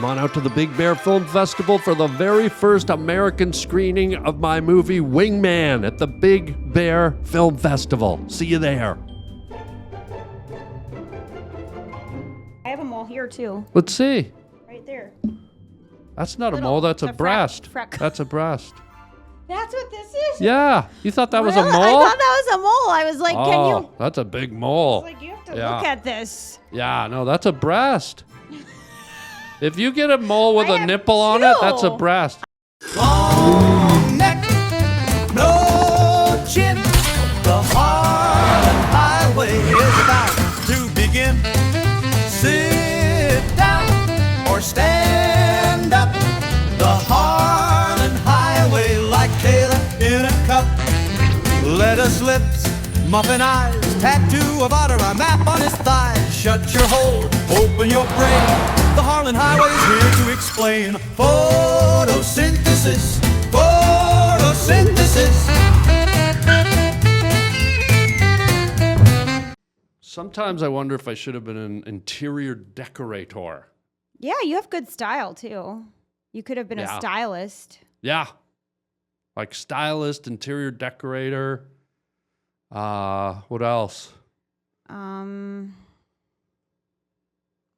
Come on out to the Big Bear Film Festival for the very first American screening of my movie Wingman at the Big Bear Film Festival. See you there. I have a mole here too. Let's see. Right there. That's not a mole, that's a breast. That's a breast. That's what this is? Yeah. You thought that was a mole? I thought that was a mole. I was like, can you? That's a big mole. I was like, you have to look at this. Yeah, no, that's a breast. If you get a mole with a nipple on it, that's a breast. Long neck, no chin. The Harland Highway is about to begin. Sit down or stand up. The Harland Highway like Taylor in a cup. Lettuce lips, muffin eyes, tattoo of otter, a map on his thigh. Shut your hole, open your brain. The Harland Highway's here to explain. Photosynthesis, photosynthesis. Sometimes I wonder if I should have been an interior decorator. Yeah, you have good style too. You could have been a stylist. Yeah. Like stylist, interior decorator. What else?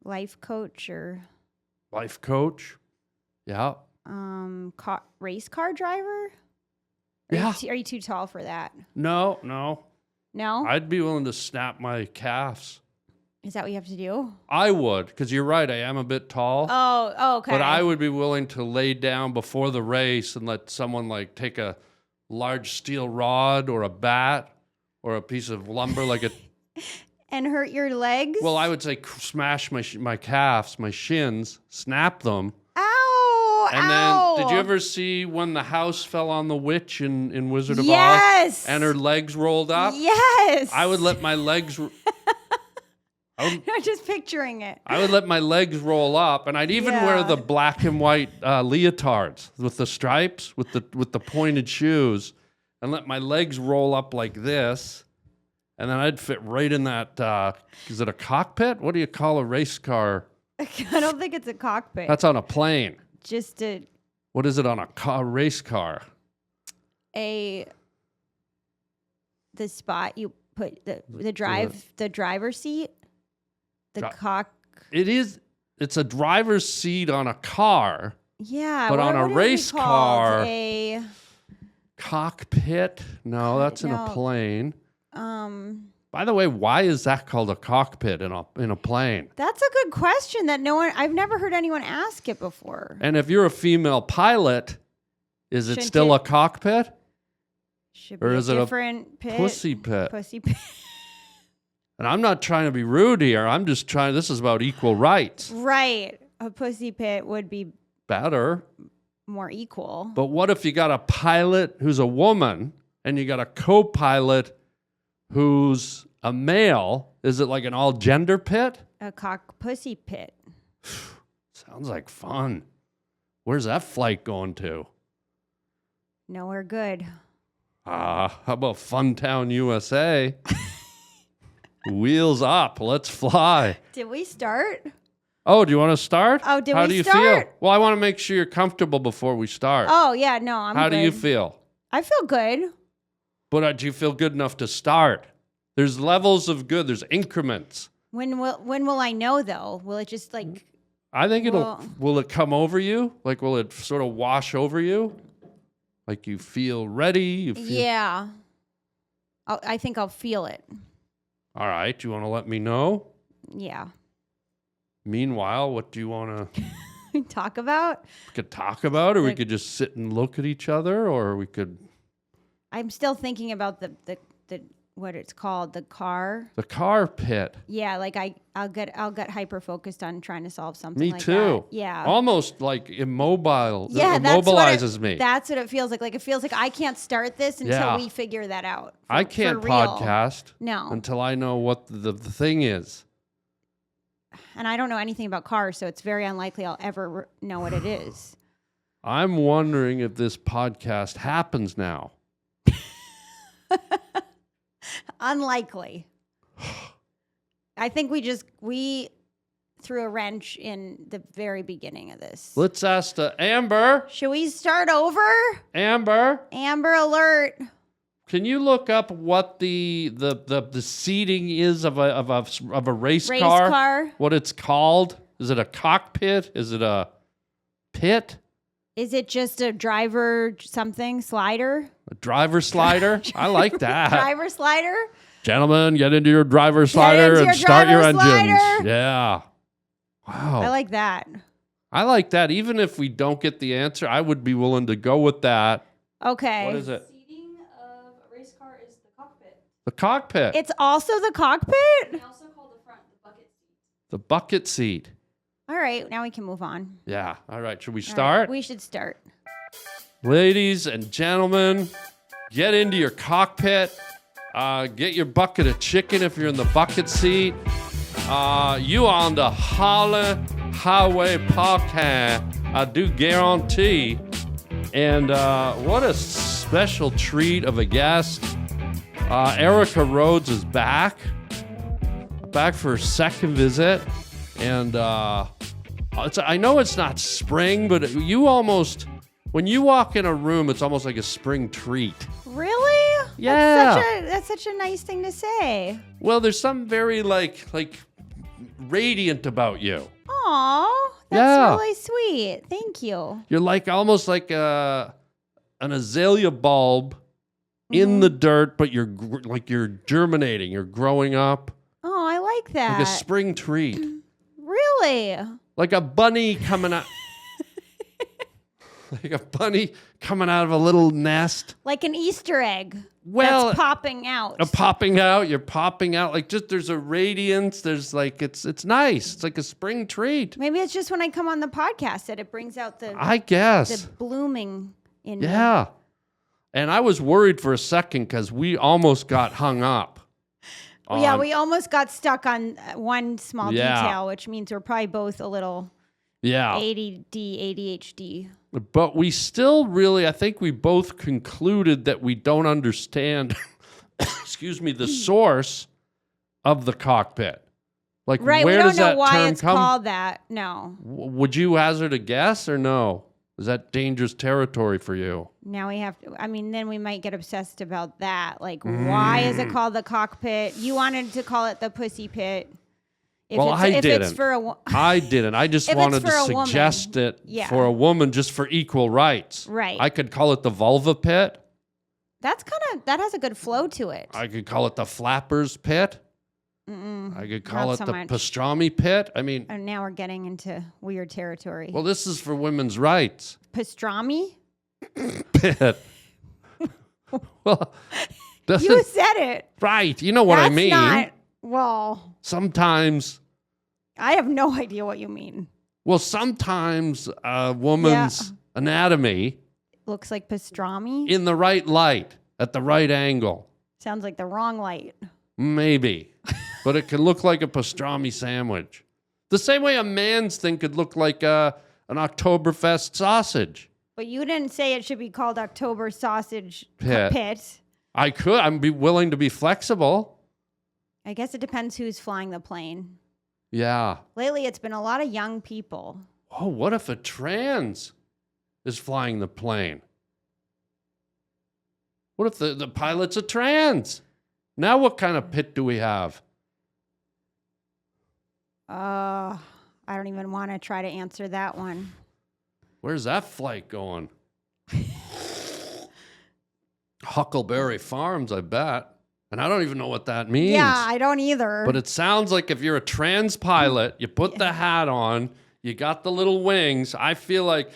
Life coach or Life coach. Yeah. race car driver? Are you too tall for that? No. No? I'd be willing to snap my calves. Is that what you have to do? I would, because you're right, I am a bit tall. Oh, okay. But I would be willing to lay down before the race and let someone like take a large steel rod or a bat or a piece of lumber like a... And hurt your legs? Well, I would say smash my calves, my shins, snap them. Ow! And then, did you ever see when the house fell on the witch in Wizard of Oz? Yes! And her legs rolled up? Yes! I would let my legs... I'm just picturing it. I would let my legs roll up, and I'd even wear the black and white leotards with the stripes, with the pointed shoes, and let my legs roll up like this, and then I'd fit right in that. Is it a cockpit? What do you call a race car? I don't think it's a cockpit. That's on a plane. Just a. What is it on a race car? The spot you put the driver's seat. It's a driver's seat on a car. Yeah. But on a race car. A cockpit? No, that's in a plane. By the way, why is that called a cockpit in a plane? That's a good question that I've never heard anyone ask it before. And if you're a female pilot, is it still a cockpit? Should be a different pit. Pussy pit? Pussy pit. And I'm not trying to be rude here. I'm just this is about equal rights. Right. A pussy pit would be better. More equal. But what if you got a pilot who's a woman and you got a co-pilot who's a male? Is it like an all-gender pit? A pussy pit. Sounds like fun. Where's that flight going to? Nowhere good. How about Funtown, USA? Wheels up. Let's fly. Did we start? Oh, do you want to start? Oh, did we start? How do you feel? Well, I want to make sure you're comfortable before we start. Oh, yeah. No, I'm good. How do you feel? I feel good. But do you feel good enough to start? There's levels of good. There's increments. When will I know, though? Will it just like... I think will it come over you? Like, will it sort of wash over you? Like you feel ready? Yeah. I think I'll feel it. All right. Do you want to let me know? Yeah. Meanwhile, what do you want to talk about? We could talk about, or we could just sit and look at each other, or we could. I'm still thinking about the what it's called, the car. The car pit. Yeah, like I'll get hyper focused on trying to solve something. Me like too. That. Yeah. Almost like immobile. Yeah, it immobilizes me. That's what it feels like. Like it feels like I can't start this until we figure that out. I can't podcast. No. Until I know what the thing is. And I don't know anything about cars, so it's very unlikely I'll ever know what it is. I'm wondering if this podcast happens now. Unlikely. I think we threw a wrench in the very beginning of this. Let's ask Amber. Should we start over? Amber, Alert. can you look up what the seating is of a race car? What it's called? Is it a cockpit? Is it a pit? Is it just a driver slider? A driver slider? I like that. Driver slider? Gentlemen, get into your driver slider and start your engines. Yeah. Wow. I like that. I like that. Even if we don't get the answer, I would be willing to go with that. Okay. What is it? Seating of a race car is the cockpit. The cockpit. It's also the cockpit? They also call the front the bucket seat. The bucket seat. All right, now we can move on. Yeah. All right. Should we All start? right, we should start. Ladies and gentlemen, get into your cockpit. Get your bucket of chicken if you're in the bucket seat. You on the Harland Highway podcast, I do guarantee. And what a special treat of a guest. Rhodes is back for her second visit. And I know it's not spring, but when you walk in a room, it's almost like a spring treat. Really? Yeah. That's such a nice thing to say. Well, there's something very like radiant about you. Aw, that's really sweet. Thank you. You're like almost like an azalea bulb in the dirt, but you're germinating. You're growing up. Oh, I like that. Like a spring treat. Really? Like a bunny coming out. Like a bunny coming out of a little nest. Like an Easter egg. Well, that's popping out. You're popping out. Like just there's a radiance. There's like it's nice. It's like a spring treat. Maybe it's just when I come on the podcast that it brings out the blooming in me. Yeah. And I was worried for a second because we almost got hung up. Yeah, we almost got stuck on one small detail, which means we're probably both a little ADD, ADHD. But we still I think we both concluded that we don't understand, the source of the cockpit. Like, right, where we does don't know that why term it's come? called that. No. Would you hazard a guess or no? Is that dangerous territory for you? Now we have to, then we might get obsessed about that. Like, why is it called the cockpit? You wanted to call it the pussy pit. I didn't. I didn't. I just wanted to suggest it for a woman just for equal rights. Right. I could call it the vulva pit. That has a good flow to it. I could call it the flappers pit. I could call it the pastrami pit. And now we're getting into weird territory. Well, this is for women's rights. Pastrami? Pit. Well, you said it. Right. You know what I mean. Sometimes. I have no idea what you mean. Well, sometimes a woman's anatomy looks like pastrami. In the right light, at the right angle. Sounds like the wrong light. Maybe. But it can look like a pastrami sandwich. The same way a man's thing could look like an Oktoberfest sausage. But you didn't say it should be called October sausage pit. I could. I'd be willing to be flexible. I guess it depends who's flying the plane. Yeah. Lately, it's been a lot of young people. Oh, what if a trans is flying the plane? What if the pilot's a trans? Now what kind of pit do we have? I don't even want to try to answer that one. Where's that flight going? Huckleberry Farms, I bet. And I don't even know what that means. Yeah, I don't either. But it sounds like if you're a trans pilot, you put the hat on, you got the little wings. I feel like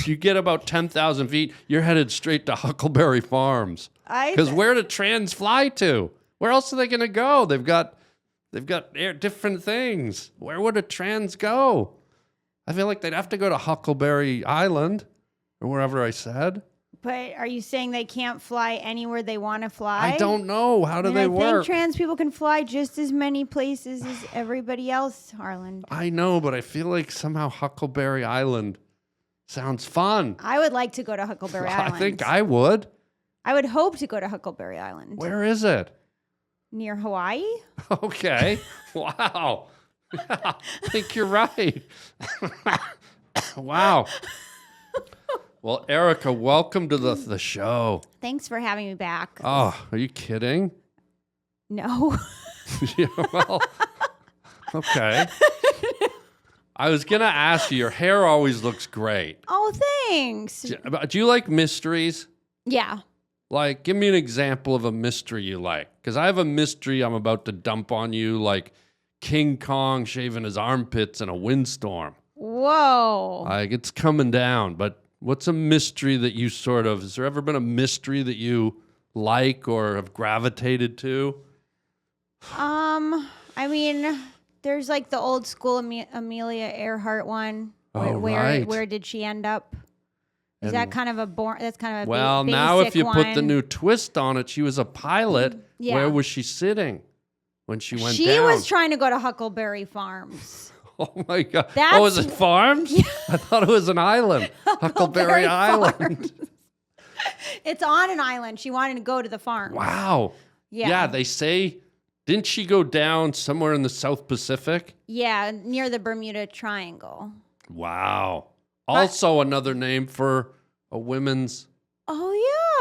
you get about 10,000 feet, you're headed straight to Huckleberry Farms. Because where do trans fly to? Where else are they going to go? They've got different things. Where would a trans go? I feel like they'd have to go to Huckleberry Island or wherever I said. But are you saying they can't fly anywhere they want to fly? I don't know. How do they work? I think trans people can fly just as many places as everybody else, Harland. I know, but I feel like somehow Huckleberry Island sounds fun. I would like to go to Huckleberry Island. I think I would. I would hope to go to Huckleberry Island. Where is it? Near Hawaii. Okay. Wow. I think you're right. Wow. Well, Erica, welcome to the show. Thanks for having me back. Oh, are you kidding? No. Yeah, well, okay. I was going to ask you, your hair always looks great. Oh, thanks. Do you like mysteries? Yeah. Like, give me an example of a mystery you like. Because I have a mystery I'm about to dump on you, like King Kong shaving his armpits in a windstorm. Whoa. Like, it's coming down. But what's a mystery that you has there ever been a mystery that you like or have gravitated to? I mean, there's like the old school Amelia Earhart one. Oh, right. Where did she end up? Is And- that kind of that's kind of a Well, basic now if you put the one. new twist on it, she was a pilot. Yeah. Where was she sitting when she went She down? was trying to go to Huckleberry Farms. Oh my God. That's- Oh, is it farms? I thought it was an island. Huckleberry Island. It's on an island. She wanted to go to the farm. Wow. Yeah. They say, didn't she go down somewhere in the South Pacific? Yeah, near the Bermuda Triangle. Wow. Also another name for a women's. Oh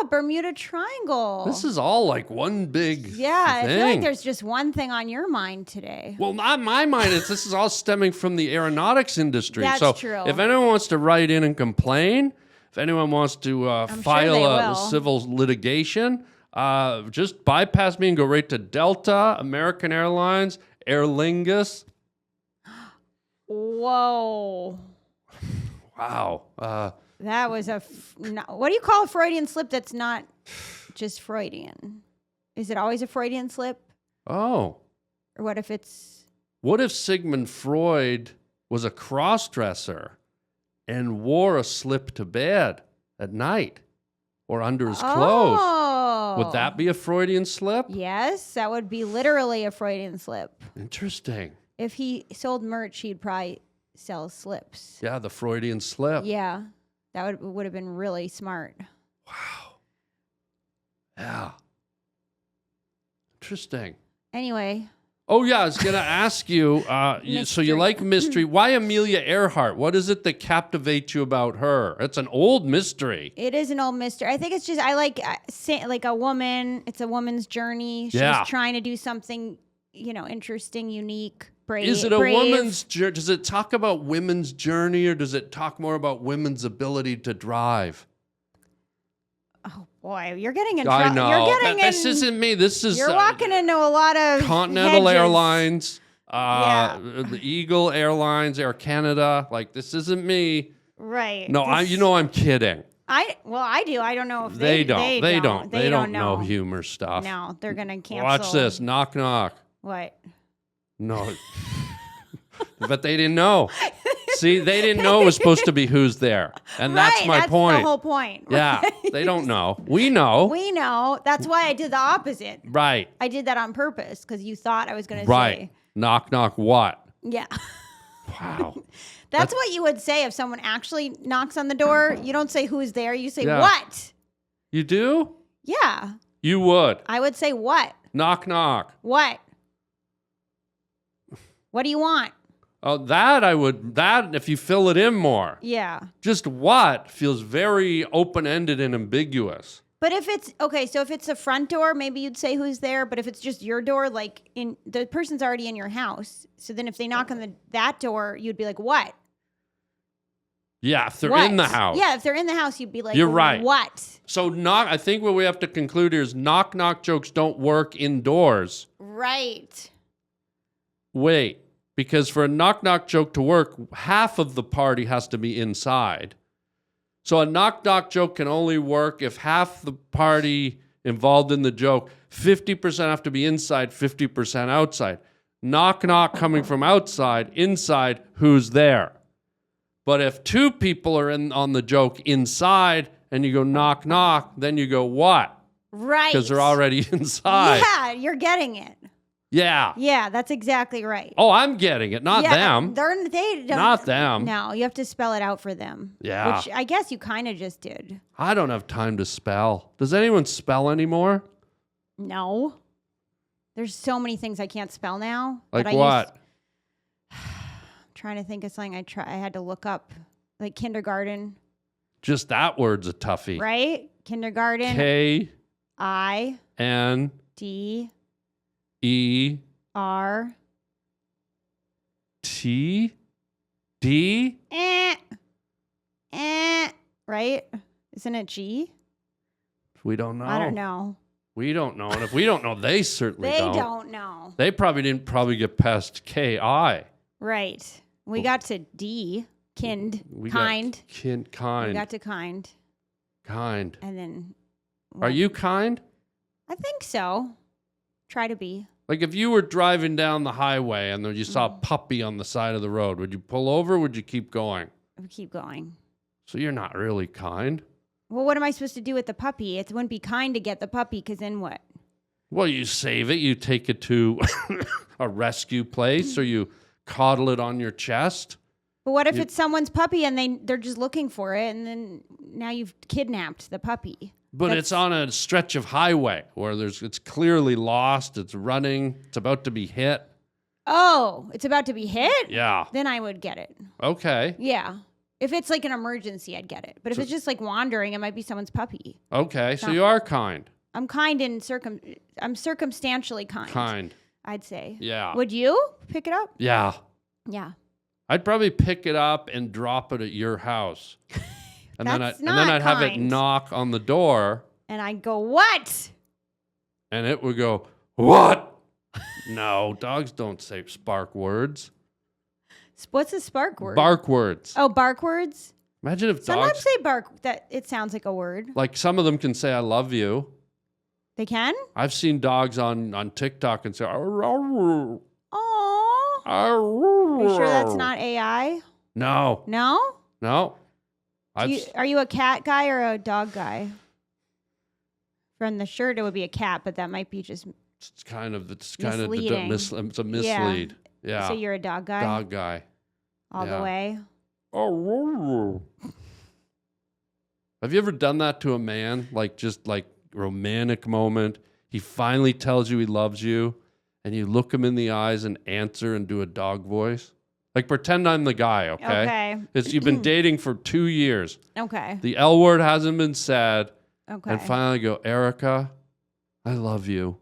yeah, Bermuda Triangle. This is all like one big I thing. feel like there's just one thing on your mind today. Well, not my mind. This is all stemming from the aeronautics industry. That's so true. If anyone wants to write in and complain, if anyone wants to file they a will. civil litigation, just bypass me and go right to Delta, American Airlines, Aer Lingus. Whoa. Wow. That was what do you call a Freudian slip that's not just Freudian? Is it always a Freudian slip? Oh. Or what if it's... What if Sigmund Freud was a cross-dresser and wore a slip to bed at night or under his clothes? Oh. Would that be a Freudian slip? Yes, that would be literally a Freudian slip. Interesting. If he sold merch, he'd probably sell slips. Yeah, the Freudian slip. Yeah, that would have been really smart. Wow. Yeah. Interesting. Anyway. Oh, yeah, I was going to ask you, so you like mystery. Why Amelia Earhart? What is it that captivates you about her? It's an old mystery. It is an old mystery. I think it's just, I like a woman. It's a woman's journey. She's trying to do something, interesting, unique, brave. Is it a woman's journey? Does it talk about women's journey or does it talk more about women's ability to drive? Oh boy, you're getting in I trouble. know. You're getting This isn't me. This is you're walking into a lot of Continental hedges. Airlines, the Eagle Airlines, Air Canada. Like, this isn't me. Right. No, I'm kidding. I do. I don't know if They don't. They don't know know humor stuff. No, they're gonna cancel. Watch this. Knock, knock. What? No. But they didn't know. See, they didn't know it was supposed to be who's there. And that's my point. That's the whole point. Yeah, they don't know. We know. We know. That's why I did the opposite. Right. I did that on purpose because you thought I was going to Right. say. Knock, knock, what? Yeah. Wow. That's what you would say if someone actually knocks on the door. You don't say who's there. You say Yeah. what? You do? Yeah. You would. I would say what? Knock, knock. What? What do you want? Oh, that if you fill it in more. Yeah. Just what feels very open-ended and ambiguous. But if it's okay, so if it's the front door, maybe you'd say who's there. But if it's just your door, like the person's already in your house. So then if they knock on that door, you'd be like, what? Yeah, if they're What? in the house. Yeah, if they're in the house, you'd be like, You're right. What? So I think what we have to conclude here is knock, knock jokes don't work indoors. Right. Wait, because for a knock, knock joke to work, half of the party has to be inside. So a knock, knock joke can only work if half the party involved in the joke, 50% have to be inside, 50% outside. Knock, knock coming from outside, inside, who's there? But if two people are on the joke inside and you go knock, knock, then you go what? Right. Because they're already inside. Yeah, you're getting it. Yeah. Yeah, that's exactly right. Oh, I'm getting it. Not them. They don't. Not them. No, you have to spell it out for them. Yeah. Which I guess you kind of just did. I don't have time to spell. Does anyone spell anymore? No. There's so many things I can't spell now. Like that I what? trying to think of something I had to look up, like kindergarten. Just that word's a toughie. Right? Kindergarten. K I N D E R T D. Right? Isn't it G? We don't know. I don't know. We don't know. And if we don't know, they certainly They don't. don't know. They didn't get past K-I. Right. We got to D. Kind. We Kind. Got kind. We got to kind. Kind. And then. Are you kind? I think so. Try to be. Like if you were driving down the highway and then you saw a puppy on the side of the road, would you pull over or would you keep going? I would keep going. So you're not really kind. Well, what am I supposed to do with the puppy? It wouldn't be kind to get the puppy, because then what? Well, you save it. You take it to a rescue place or you coddle it on your chest. But what if it's someone's puppy and they're just looking for it, and then now you've kidnapped the puppy? But it's on a stretch of highway where it's clearly lost. It's running. It's about to be hit. Oh, it's about to be hit? Yeah. Then I would get it. Okay. Yeah. If it's like an emergency, I'd get it. But if it's just like wandering, it might be someone's puppy. Okay. So you are kind. I'm kind in I'm circumstantially kind. Kind. I'd say. Yeah. Would you pick it up? Yeah. Yeah. I'd probably pick it up and drop it at your house. And then I'd have it kind. knock on the door And I'd go, what? and it would go, "What?" No, dogs don't say spark words. What's a spark word? Bark words. Oh, bark words? Imagine if Sometimes dogs, say bark, that it sounds like a word. like some of them can say "I love you." They can? I've seen dogs on TikTok and say, "Arr, arr, Oh. arr, Are you sure that's not AI? No, No? no. Are you a cat guy or a dog guy? From the shirt, it would be a cat, but that might be just. It's kind of Misleading. it's a mislead. Yeah. So you're a dog guy? Dog guy. All yeah. the way? Oh. Have you ever done that to a man? Like just like romantic moment. He finally tells you he loves you and you look him in the eyes and answer and do a dog voice. Like pretend I'm the guy, okay? Okay. You've been dating for 2 years. Okay. The L word hasn't been said. Okay. And finally go, "Erica, I love you."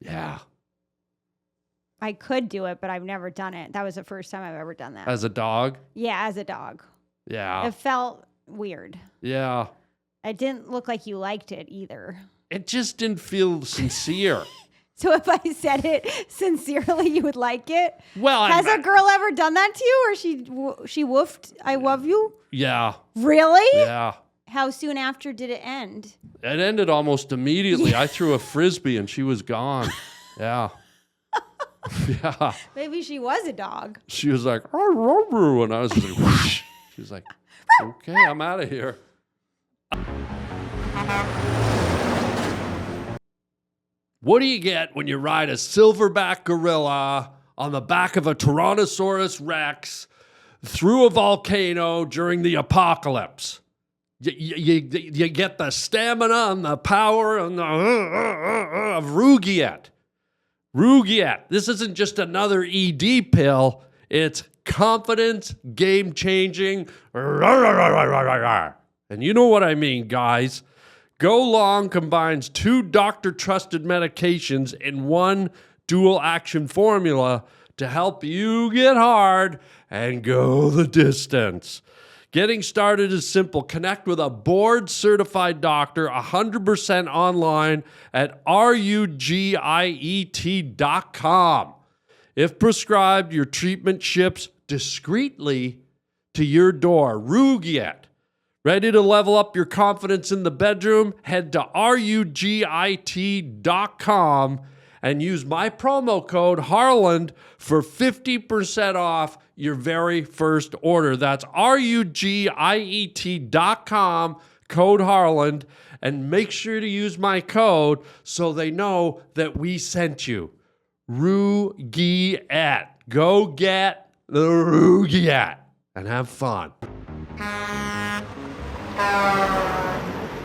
Yeah. I could do it, but I've never done it. That was the first time I've ever done that. As a dog? Yeah, as a dog. Yeah. It felt weird. Yeah. It didn't look like you liked it either. It just didn't feel sincere. So if I said it sincerely, you would like it? Well, Has a girl ever done that to you, or she woofed, "I love you"? Yeah. Really? Yeah. How soon after did it end? It ended almost immediately. I threw a frisbee and she was gone. Yeah. Yeah. Maybe she was a dog. She was like, "I love you," and I was just like, whoosh. She was like, "Okay, I'm out of here." What do you get when you ride a silverback gorilla on the back of a Tyrannosaurus Rex through a volcano during the apocalypse? You get the stamina and the power and the of Rugiet. Rugiet. This isn't just another ED pill. It's confidence, game-changing. And you know what I mean, guys. Go Long combines 2 doctor-trusted medications in one dual-action formula to help you get hard and go the distance. Getting started is simple. Connect with a board-certified doctor 100% online at rugiet.com. If prescribed, your treatment ships discreetly to your door. Rugiet. Ready to level up your confidence in the bedroom? Head to rugiet.com and use my promo code Harland for 50% off your very first order. That's rugiet.com, code Harland, and make sure to use my code so they know that we sent you. Rugiet. Go get the Rugiet and have fun.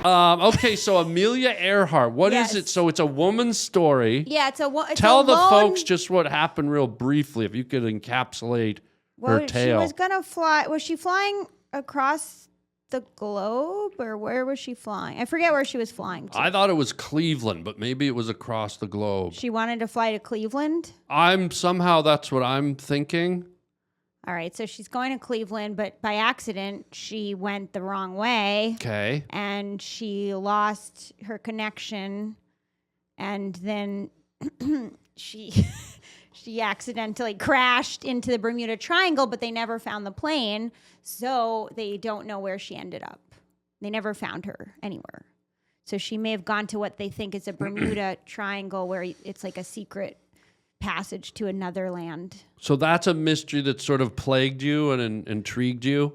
Okay, so Amelia Earhart. What is Yes. it? So it's a woman's story. Yeah, it's Tell a the lone- folks just what happened real briefly, if you could encapsulate her She tale. was gonna fly. Was she flying across the globe, or where was she flying? I forget where she was flying to. I thought it was Cleveland, but maybe it was across the globe. She wanted to fly to Cleveland. That's what I'm thinking. All right, so she's going to Cleveland, but by accident she went the wrong way. Okay. And she lost her connection, and then she she accidentally crashed into the Bermuda Triangle, but they never found the plane, so they don't know where she ended up. They never found her anywhere. So she may have gone to what they think is a Bermuda Triangle, where it's like a secret passage to another land. So that's a mystery that sort of plagued you and intrigued you?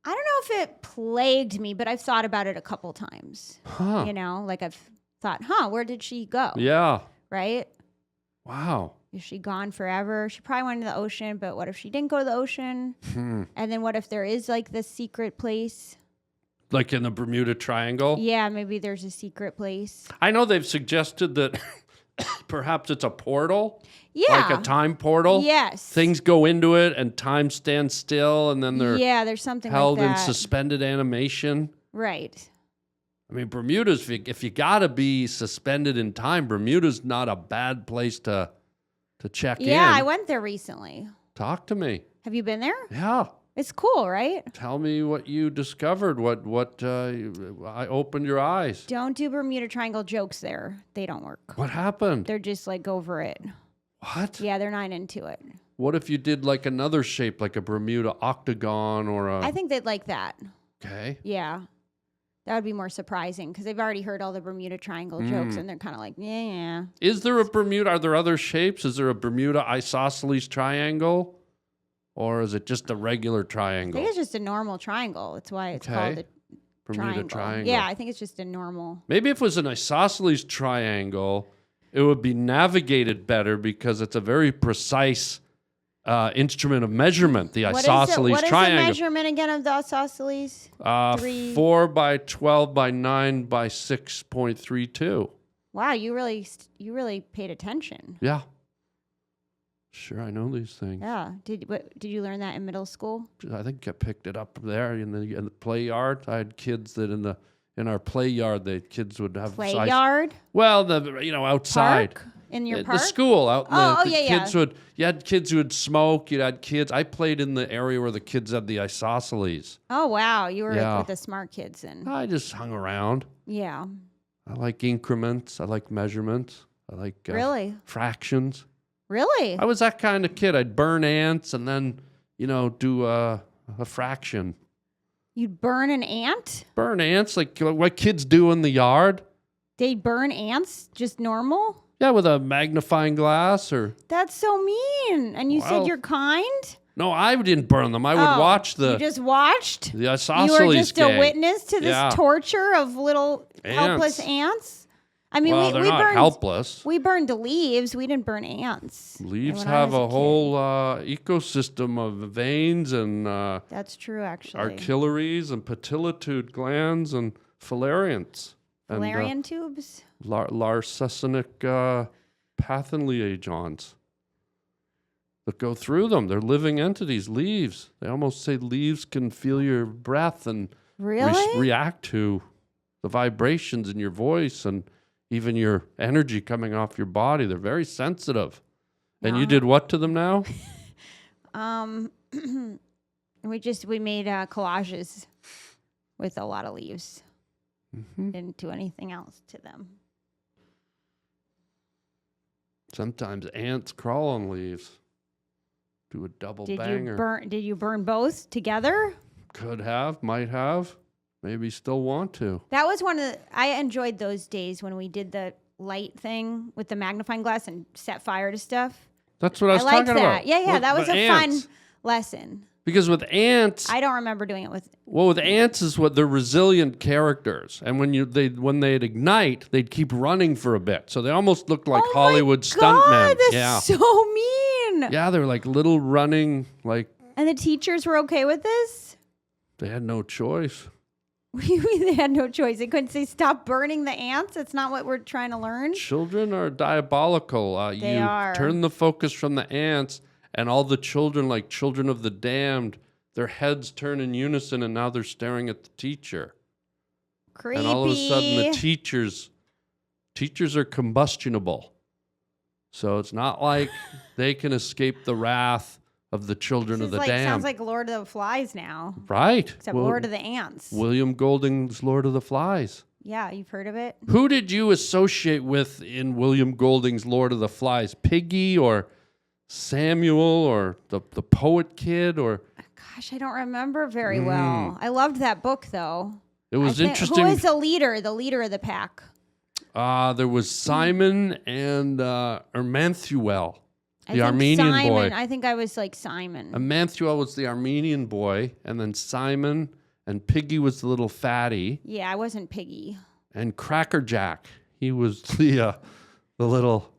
I don't know if it plagued me, but I've thought about it a couple times. Huh. You know, like I've thought, where did she go? Yeah. Right? Wow. Is she gone forever? She probably went to the ocean, but what if she didn't go to the ocean? And then what if there is like this secret place? Like in the Bermuda Triangle? Yeah, maybe there's a secret place. I know they've suggested that perhaps it's a portal. Yeah. Like a time portal. Yes. Things go into it and time stands still and then they're there's something held like in that. suspended animation. Right. I mean, Bermuda's, if you got to be suspended in time, Bermuda's not a bad place to check in. Yeah, I went there recently. Talk to me. Have you been there? Yeah. It's cool, right? Tell me what you discovered. I opened your eyes. Don't do Bermuda Triangle jokes there. They don't work. What happened? They're just like over it. What? Yeah, they're not into it. What if you did like another shape, like a Bermuda octagon or a... I think they'd like that. Okay. Yeah. That would be more surprising because they've already heard all the Bermuda Triangle jokes and they're kind of like, yeah. Is there a Bermuda? Are there other shapes? Is there a Bermuda isosceles triangle? Or is it just a regular I triangle? think it's just a normal triangle. That's why it's called a Bermuda triangle. Yeah, I think it's just a normal. Maybe if it was an isosceles triangle, it would be navigated better because it's a very precise instrument of measurement, the isosceles What is triangle. the measurement again of the isosceles? 4 by 12 by 9 by 6.32. Wow, you really paid attention. Yeah. Sure, I know these things. Yeah. Did you learn that in middle school? I think I picked it up there in the play yard. I had kids that in our play yard, the kids would have Play yard? Well, outside. Park? In your The park? school out. Yeah. You had kids who would smoke. You had kids. I played in the area where the kids had the isosceles. Oh, wow. You were Yeah. with the smart kids and I just hung around. yeah. I like increments. I like measurements. I like Really? fractions. Really? I was that kind of kid. I'd burn ants and then, do a fraction. You'd burn an ant? Burn ants like what kids do in the yard. They burn ants just normal? Yeah, with a magnifying glass or... That's so mean. And you said Well, you're kind? No, I didn't burn them. I would watch You just watched? the isosceles You were just gang. a witness to this torture of little helpless ants? I mean, Well, we they're not burned helpless. We burned leaves. We didn't burn ants. Leaves when I have was a kid. whole ecosystem of veins and That's true, actually. archillaries and patillitude glands and filarians. Valerian tubes? Larcenic pathin liaisons that go through them. They're living entities, leaves. They almost say leaves can feel your breath and Really? react to the vibrations in your voice and even your energy coming off your body. They're very sensitive. And you did what to them now? We made collages with a lot of leaves. Mm-hmm. Didn't do anything else to them. Sometimes ants crawl on leaves. Do a double banger. Did you burn both together? Could have, might have, maybe still want to. That was I enjoyed those days when we did the light thing with the magnifying glass and set fire to stuff. That's what I was liked talking that. about. Yeah, that was a ants. fun lesson. Because with ants, I don't remember doing it with. with ants is what they're resilient characters, and when they'd ignite, they'd keep running for a bit, so they almost looked like Hollywood stuntmen. That's Yeah, so mean. yeah, they're like little running, like And the teachers were okay with this? they had no choice. What do you mean they had no choice? They couldn't say stop burning the ants? That's not what we're trying to learn. Children are diabolical. They You are. turn the focus from the ants, and all the children, like children of the damned, their heads turn in unison, and now they're staring at the teacher. Creepy. And all of a sudden, the teachers are combustionable. So it's not like they can escape the wrath of the children of the damned. Sounds like Lord of the Flies now. Right. Except Lord of the Ants. William Golding's Lord of the Flies. Yeah, you've heard of it? Who did you associate with in William Golding's Lord of the Flies? Piggy or Samuel or the poet kid? Or Gosh, I don't remember very well. I loved that book, though. It was interesting. Who is the leader of the pack? There was Simon and Ermanthuel, I the think Armenian Simon. boy. I think I was like Simon. Ermanthuel was the Armenian boy, and then Simon and Piggy was the little fatty, Yeah, I wasn't Piggy. and Cracker Jack, he was the little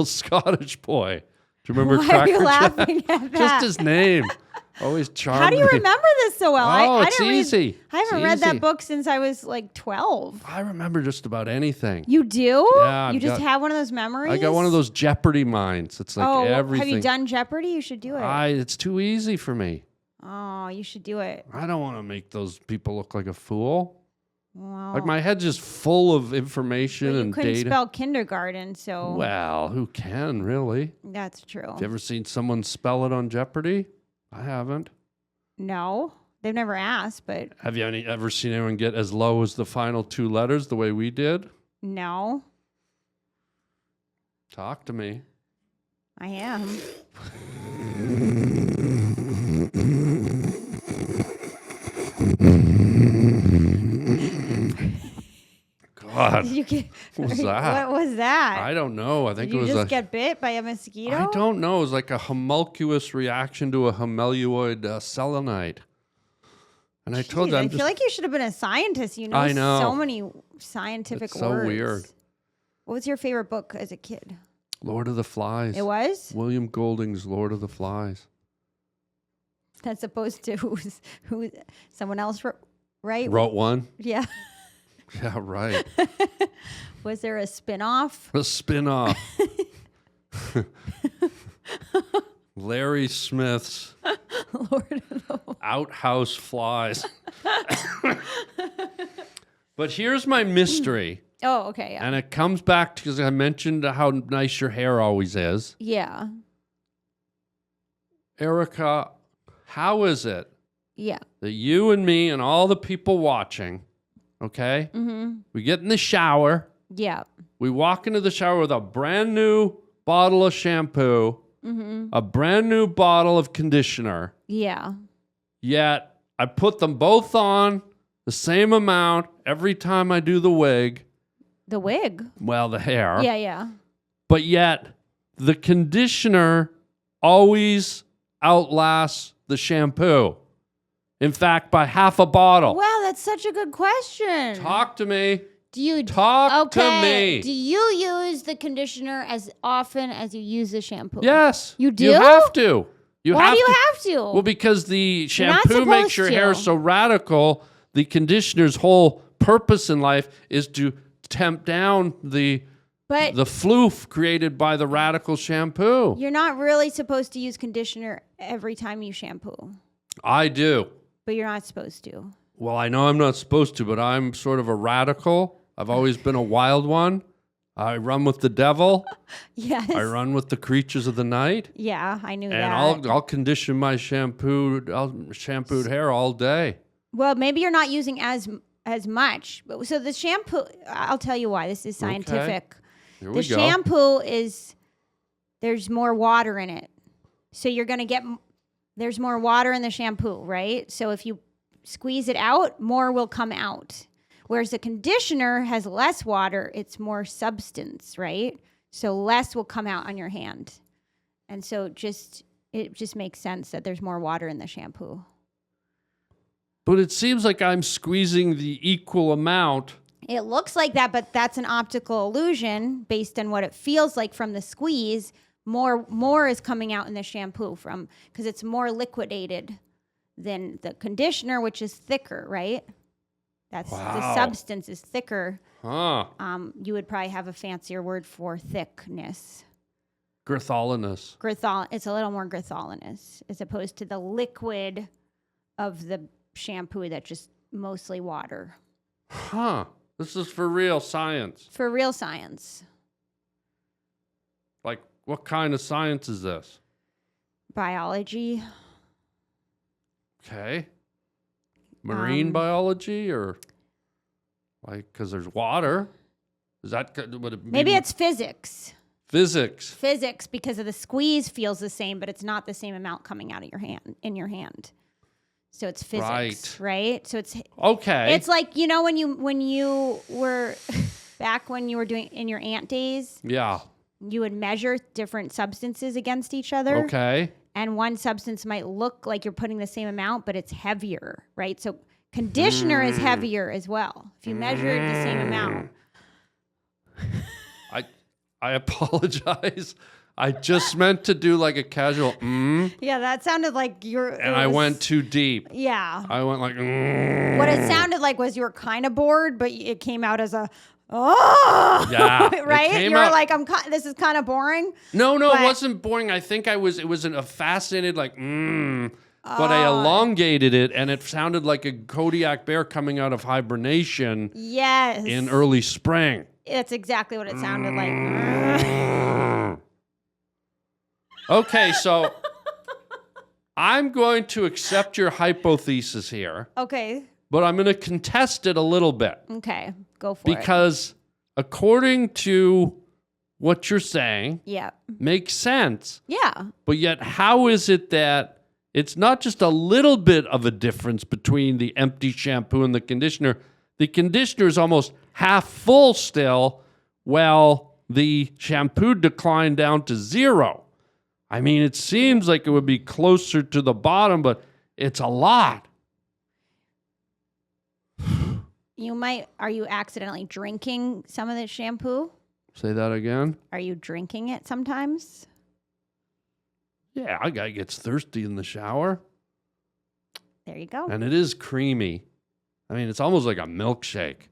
Scottish boy. Do you remember Why Cracker are you Jack? laughing at that? Just his name. Always charming. How do you remember this so well? Oh, I it's didn't read- easy. I haven't It's read that easy. book since I was like 12. I remember just about anything. You do? Yeah, You I've just got- have one of those memories? I got one of those Jeopardy minds. It's like everything. have you done Jeopardy? You should do it. It's too easy for me. Oh, you should do it. I don't want to make those people look like a fool. Well, Like my head's just full of information but you and couldn't data. spell kindergarten, so Well, who can really? that's true. Have you ever seen someone spell it on Jeopardy? I haven't. No, they've never asked, but Have you ever seen anyone get as low as the final two letters the way we did? no, Talk to me. I am. God, You get, what was that? What was that? I don't know. I think Did it you was just get bit by a mosquito? I don't know. It was like a homunculus reaction to a homeluoid selenite. And I told Jeez, them, I feel like you should have been a scientist. You know, I know. so many scientific It's so words. weird. What was your favorite book as a kid? Lord of the Flies. It was? William Golding's Lord of the Flies. That's opposed to who someone else right? Wrote one? Yeah. Yeah, right. Was there a spin-off? A spin-off. Larry Smith's Lord of the Outhouse Flies. But here's my mystery. Oh, okay. Yeah. And it comes back because I mentioned how nice your hair always is. Yeah. Erica, how is it Yeah. that you and me and all the people watching, okay, we get in the shower, Yeah. we walk into the shower with a brand new bottle of shampoo, a brand new bottle of conditioner, Yeah. yet I put them both on the same amount every time I do the wig, The wig. well, the hair, Yeah, yeah. but yet the conditioner always outlasts the shampoo. In fact, by half a bottle. Wow, that's such a good question. Talk to me. Do you Talk to me. Do you use the conditioner as often as you use the shampoo? Yes. You do? You have to. Why do you have to? Well, because the You're not shampoo makes supposed your to. hair so radical. The conditioner's whole purpose in life is to temp down the floof created by the radical shampoo. You're not really supposed to use conditioner every time you shampoo, I do. but you're not supposed to. Well, I know I'm not supposed to, but I'm sort of a radical. I've always been a wild one. I run with the devil. Yes. I run with the creatures of the night. Yeah, I knew And that. I'll condition my shampooed hair all day. Well, maybe you're not using as much. So the shampoo, I'll tell you why. This is scientific. Here The we go. shampoo there's more water in it. So you're going to get, there's more water in the shampoo, right? So if you squeeze it out, more will come out. Whereas the conditioner has less water, it's more substance, right? So less will come out on your hand. And so it just makes sense that there's more water in the shampoo. But it seems like I'm squeezing the equal amount. It looks like that, but that's an optical illusion based on what it feels like from the squeeze. More is coming out in the shampoo because it's more liquidated than the conditioner, which is thicker, right? That's the Wow. substance is thicker. Huh. You would probably have a fancier word for thickness. Gritholinous. It's a little more gritholinous as opposed to the liquid of the shampoo that's just mostly water. Huh. This is for real science. For real science. Like, what kind of science is this? Biology. Okay. Marine biology or like, because there's water. Is that, would it be Maybe it's physics. physics? Physics, because of the squeeze feels the same, but it's not the same amount coming out of your hand, in your hand. So it's physics, right? So it's Okay. It's like, you know, when you were back when you were doing in your ant days, Yeah. you would measure different substances against each other. Okay. And one substance might look like you're putting the same amount, but it's heavier, right? So conditioner is heavier as well. If you measured the same amount. I apologize. I just meant to do like a casual Yeah, that sounded like and I went too deep. Yeah. I went like What it sounded like was you were kind of bored, but it came out as a oh, Yeah, it right? came You were out- like, this is kind of boring. No, But- it wasn't boring. I think it was a fascinated like but I elongated it and it sounded like a Kodiak bear coming out of hibernation Yes. in early spring. That's exactly what it sounded like. Okay, so I'm going to accept your hypothesis here, Okay. but I'm going to contest it a little bit Okay. Go for it. because according to what you're saying, Yeah. makes sense. Yeah. But yet, how is it that it's not just a little bit of a difference between the empty shampoo and the conditioner? The conditioner is almost half full still, while the shampoo declined down to 0. I mean, it seems like it would be closer to the bottom, but it's a lot. Are you accidentally drinking some of the shampoo? Say that again? Are you drinking it sometimes? Yeah, a guy gets thirsty in the shower, There you go. and it is creamy. I mean, it's almost like a milkshake.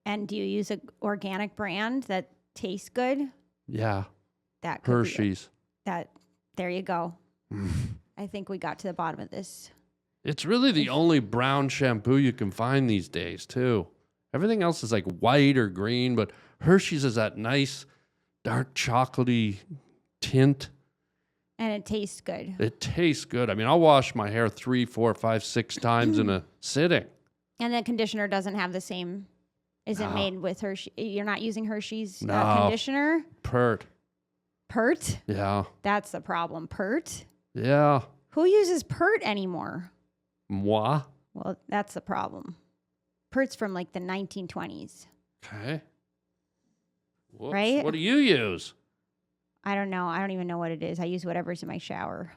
And do you use an organic brand that tastes good? Yeah, That could be it. Hershey's. There you go. I think we got to the bottom of this. It's really the only brown shampoo you can find these days, too. Everything else is like white or green, but Hershey's is that nice, dark chocolatey tint. And it tastes good. It tastes good. I mean, I'll wash my hair 3, 4, 5, 6 times in a sitting. And the conditioner doesn't have the same. Isn't No. made with Hershey. You're not using Hershey's No. conditioner. Pert. Pert. Yeah. That's the problem. Pert. Yeah. Who uses Pert anymore? Moi. Well, that's the problem. Pert's from like the 1920s. Okay. Whoops. Right? What do you use? I don't know. I don't even know what it is. I use whatever's in my shower.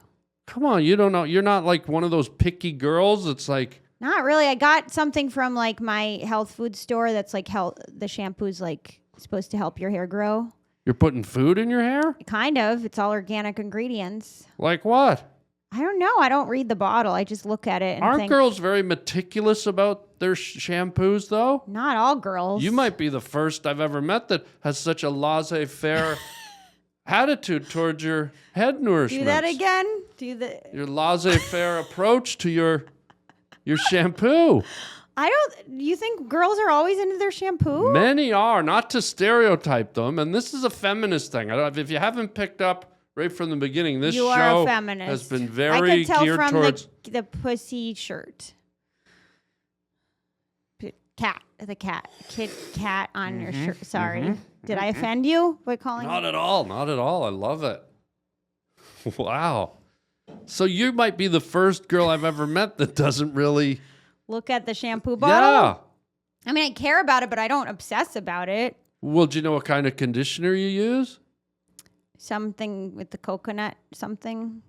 Come on, you don't know. You're not like one of those picky girls. It's like, Not really. I got something from like my health food store that's like the shampoo's like supposed to help your hair grow. you're putting food in your hair? Kind of. It's all organic ingredients. Like what? I don't know. I don't read the bottle. I just look at it and Aren't think. girls very meticulous about their shampoos, though? Not all girls. You might be the first I've ever met that has such a laissez-faire attitude towards your head nourishment. do that again. Your laissez-faire approach to your shampoo. You think girls are always into their shampoo? Many are, not to stereotype them, and this is a feminist thing. If you haven't picked up right from the beginning, this You are show a feminist. has been I very could tell geared from towards. the pussy shirt. The cat on your shirt. Sorry. Did I offend you by calling Not it? at all, not at all. I love it. Wow. So you might be the first girl I've ever met that doesn't really. Look at the shampoo bottle? Yeah. I mean, I care about it, but I don't obsess about it. Well, do you know what kind of conditioner you use? Something with the coconut thing.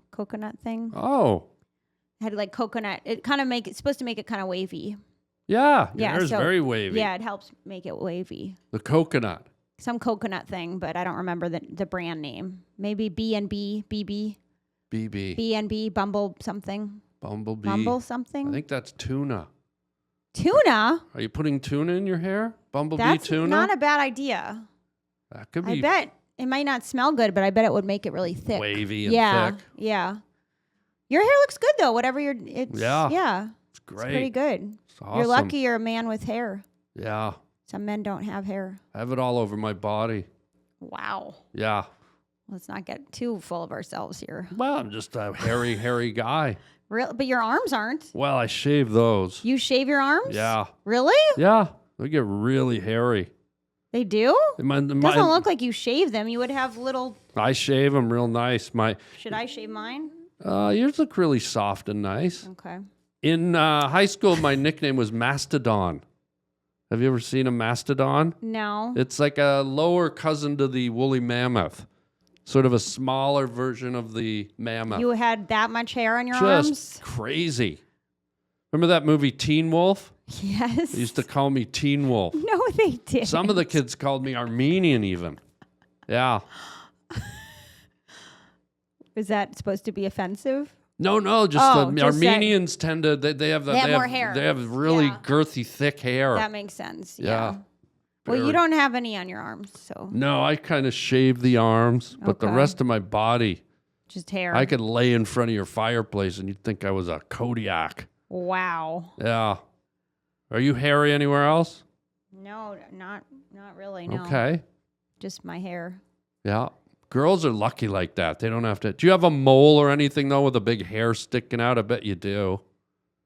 Oh, Had like coconut. It kind of it's supposed to make it kind of wavy. yeah. Your Yeah, hair's so- very wavy. Yeah, it helps make it wavy. The coconut. Some coconut thing, but I don't remember the brand name. Maybe B&B, BB, BB. B&B, Bumble something. Bumblebee. Bumble something? I think that's tuna. Tuna? Are you putting tuna in your hair? Bumblebee That's tuna? not a bad idea. That could I be bet it might not smell good, but I bet it would make it really thick. wavy and thick. Yeah. Your hair looks good though. Whatever it's Yeah. It's It's great. pretty good. It's awesome. You're lucky you're a man with hair. Yeah. Some men don't have hair. I have it all over my body. Wow. Yeah. Let's not get too full of ourselves here. Well, I'm just a hairy guy. But your arms aren't. Well, I shave those. You shave your arms? Yeah. Really? Yeah. They get really hairy. They do? Doesn't Doesn't look like you shave them. You would have little. I shave them real nice. Should I shave mine? Yours look really soft and nice. Okay. In high school, my nickname was Mastodon. Have you ever seen a mastodon? No. It's like a lower cousin to the woolly mammoth. Sort of a smaller version of the mammoth. You had that much hair on your Just arms? crazy. Remember that movie Teen Wolf? Yes. They used to call me Teen Wolf. No, they did. Some of the kids called me Armenian even. Yeah. Is that supposed to be offensive? No, just Oh, the just that- Armenians tend to they have more hair. They have really Yeah. girthy, thick hair. That makes sense. Yeah. Yeah. Well, you Very- don't have any on your arms, so No, I kind of shave the arms, but the Okay. rest of my body, just hair. I could lay in front of your fireplace and you'd think I was a Kodiak. Wow. Yeah. Are you hairy anywhere else? No, not really. No. Okay. Just my hair. Yeah. Girls are lucky like that. They don't have to. Do you have a mole or anything, though, with a big hair sticking out? I bet you do.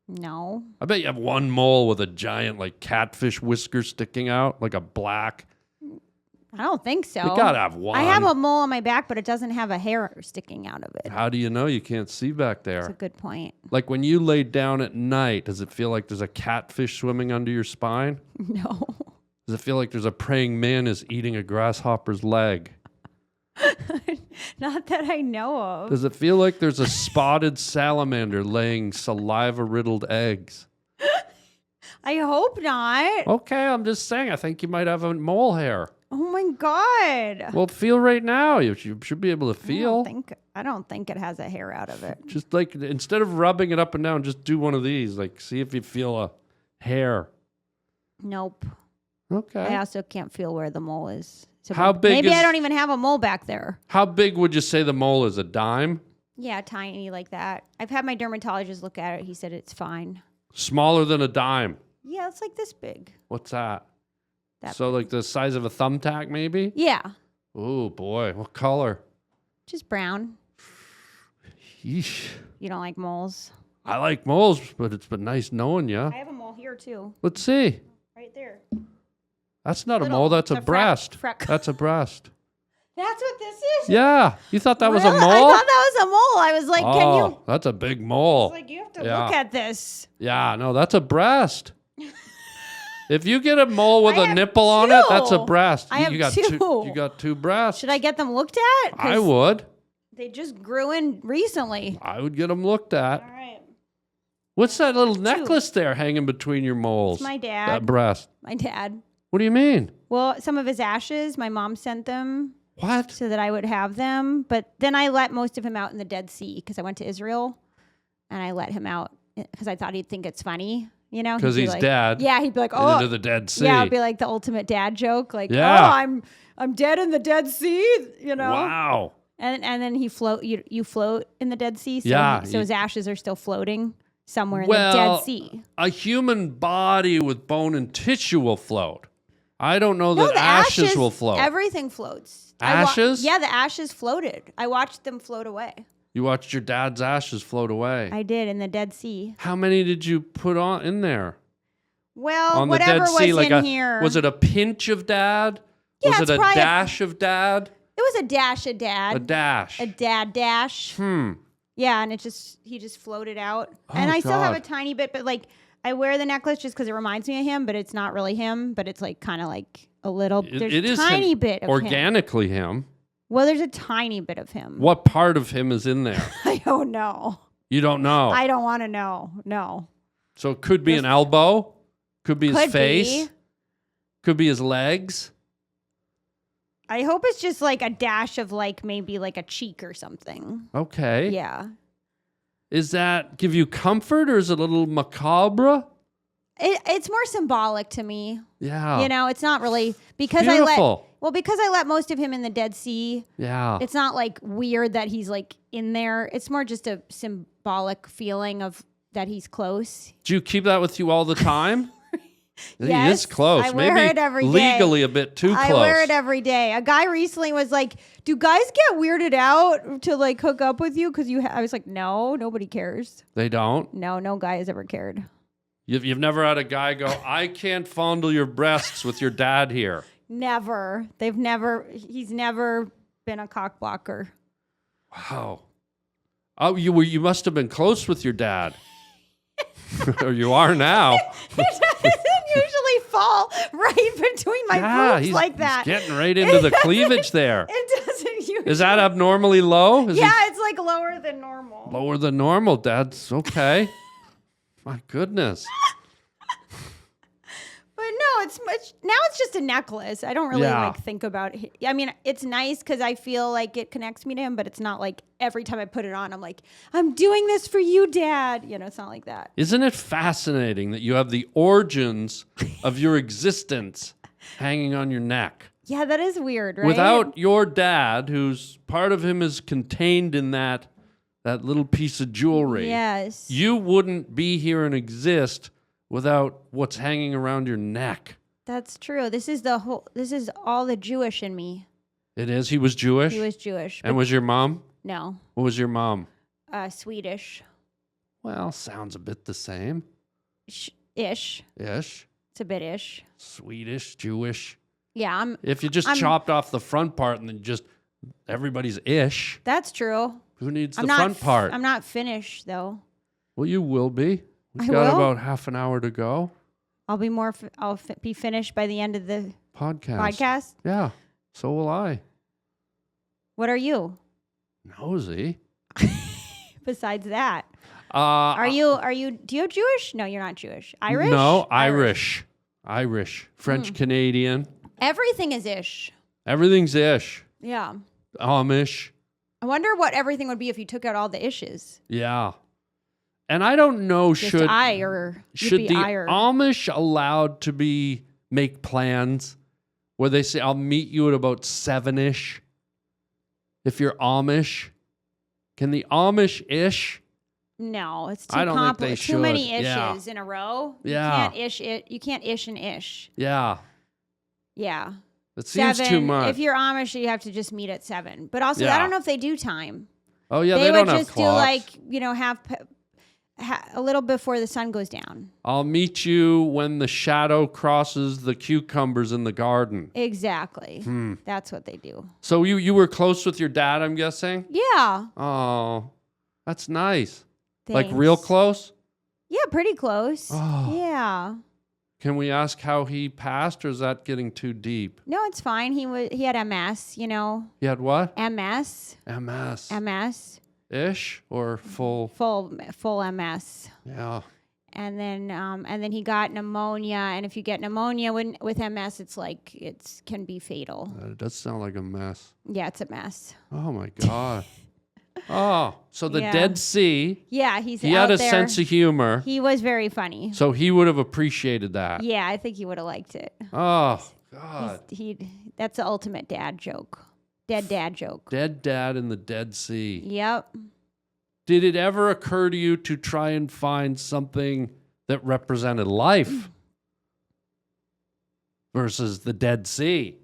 No. I bet you have one mole with a giant, like, catfish whisker sticking out, like a black. I don't think so. You gotta have one. I have a mole on my back, but it doesn't have a hair sticking out of it. How do you know you can't see back That's a there? good point. Like when you lay down at night, does it feel like there's a catfish swimming under your spine? No. Does it feel like there's a praying mantis eating a grasshopper's leg? Not that I know of. Does it feel like there's a spotted salamander laying saliva-riddled eggs? I hope not. Okay, I'm just saying. I think you might have a mole hair. Oh my god. Well, feel right now. You should be able to feel. I don't think it has a hair out of it. Just like instead of rubbing it up and down, just do one of these. Like, see if you feel a hair. Nope. Okay. I also can't feel where the mole is. So How big maybe is- I don't even have a mole back there. How big would you say the mole is? A dime? Yeah, tiny like that. I've had my dermatologist look at it. He said it's fine. Smaller than a dime. Yeah, it's like this big. What's that? That So like the size of a thumbtack, maybe? Yeah, Oh boy, what color? just brown. Yeesh. You don't like moles? I like moles, but it's been nice knowing you. I have a mole here too, Let's see. right there. That's not a Little- mole. That's a it's a breast. freck. That's a breast. That's what this is. Yeah, you thought that was a Really? mole? I thought that was a mole. I was like, oh, can you? that's a big I mole. was like, you have to Yeah. look at this. Yeah, no, that's a breast. If you get a mole with I a have nipple on it, that's a two. breast. I have you got two. You got two breasts. Should I get them looked at? 'Cause I would. They just grew in recently. I would get them looked at. All right. What's that little necklace there hanging between your moles? It's my dad. That breast. My dad. What do you mean? Well, some of his ashes, my mom sent them What? so that I would have them. But then I let most of him out in the Dead Sea because I went to Israel and I let him out because I thought he'd think it's funny, you know? Because He'd be he's like, dead. Yeah, he'd be like, oh, Into the Dead Sea. yeah, it'd be like the ultimate dad joke, like, Yeah. oh, I'm dead in the Dead Sea, you know? Wow. And then he float, you float in the Dead Sea, so Yeah, so his ashes are still floating somewhere in Well, the Dead Sea. A human body with bone and tissue will float. I don't know No, that the ashes will float. Everything floats. Ashes? Yeah, the ashes floated. I watched them float away. You watched your dad's ashes float away. I did in the Dead Sea. How many did you put on in there? Well, On the whatever Dead Sea, was like in here. was it a pinch of dad? Yeah, was it's it a probably dash of dad? It was a dash of dad. A dash. A dad dash. Yeah, and he just floated out. And Oh, I still have a God. tiny bit, but like I wear the necklace just because it reminds me of him, but it's not really him. But it's like kind of like a little. There's it a is tiny him, bit of him. organically him. Well, there's a tiny bit of him. What part of him is in there? I don't know. You don't know. I don't want to know. No. So it could be an elbow, could be his Could face, be. could be his legs. I hope it's just like a dash of like maybe like a cheek or something. Okay. Yeah. Is that give you comfort or is it a little macabre? It's more symbolic to me. Yeah. You know, it's not really because Beautiful. because I let most of him in the Dead Sea. Yeah. It's not like weird that he's like in there. It's more just a symbolic feeling of that he's close. Do you keep that with you all the time? He Yes, is close. I wear Maybe it every day. legally a bit too close. I wear it every day. A guy recently was like, "Do guys get weirded out to like hook up with you?" Because I was like, "No, nobody cares. They don't? No guy has ever cared. You've never had a guy go, I can't fondle your breasts with your dad here. Never. He's never been a cock blocker. Wow. Oh, you must have been close with your dad. Or you are now. It doesn't usually fall right between my boobs like that. He's getting right into the cleavage there. It doesn't usually. Is that abnormally low? Yeah, it's like lower than normal. Lower than normal, Dad's okay. My goodness. But no, it's much. Now it's just a necklace. I don't really like think about it. I mean, it's nice because I feel like it connects me to him, but it's not like every time I put it on, I'm like, I'm doing this for you, Dad. You know, it's not like that. Isn't it fascinating that you have the origins of your existence hanging on your neck? Yeah, that is weird, right? Without your dad, whose part of him is contained in that little piece of jewelry. Yes. You wouldn't be here and exist without what's hanging around your neck. That's true. This is all the Jewish in me. It is. He was Jewish? He was Jewish. And was your mom? No. What was your mom? Swedish. Well, sounds a bit the same. Ish. Ish. It's a bit ish. Swedish, Jewish. Yeah, If you just chopped off the front part and then just everybody's ish. That's true. Who needs the front part? I'm not Finnish though. Well, you will be. We've I got will? about half an hour to go. I'll be more. Be finished by the end of the podcast. Yeah. So will I. What are you? Nosy. Besides that, Uh, are you? Do you have Jewish? No, you're not Jewish. Irish? No, Irish. French Canadian. Everything is ish. Everything's ish. Yeah. Amish. I wonder what everything would be if you took out all the ishes. Yeah. And I don't know, Just should you'd be the ire. Amish allowed to make plans where they say, I'll meet you at about 7-ish? If you're Amish, can the Amish-ish? No, it's too I don't think they complicated. Too many should. Yeah. ishes in a row. Yeah. You can't ish it. You can't ish and ish. Yeah. Yeah. It seems 7. too much. If you're Amish, you have to just meet at 7. But also, Yeah. I don't know if they do time. Oh, yeah, they they would don't have just do clocks. like, have a little before the sun goes down. I'll meet you when the shadow crosses the cucumbers in the garden. Exactly. That's what they do. So you were close with your dad, I'm guessing? Yeah. Oh, that's nice. Like Thanks. real close? Yeah, pretty close. Oh. Yeah. Can we ask how he passed, or is that getting too deep? No, it's fine. He had MS, He had what? MS. MS. MS. Ish or full? Full MS. Yeah. And then he got pneumonia, and if you get pneumonia with MS, it can be fatal. It does sound like a mess. Yeah, it's a mess. Oh my God. Oh, so the Yeah. Dead Sea. Yeah, He out had a there. sense of humor. He was very funny. So he would have appreciated that. Yeah, I think he would have liked it. Oh, God. That's the ultimate dad joke. Dead dad joke. Dead dad in the Dead Sea. Yep. Did it ever occur to you to try and find something that represented life versus the Dead Sea?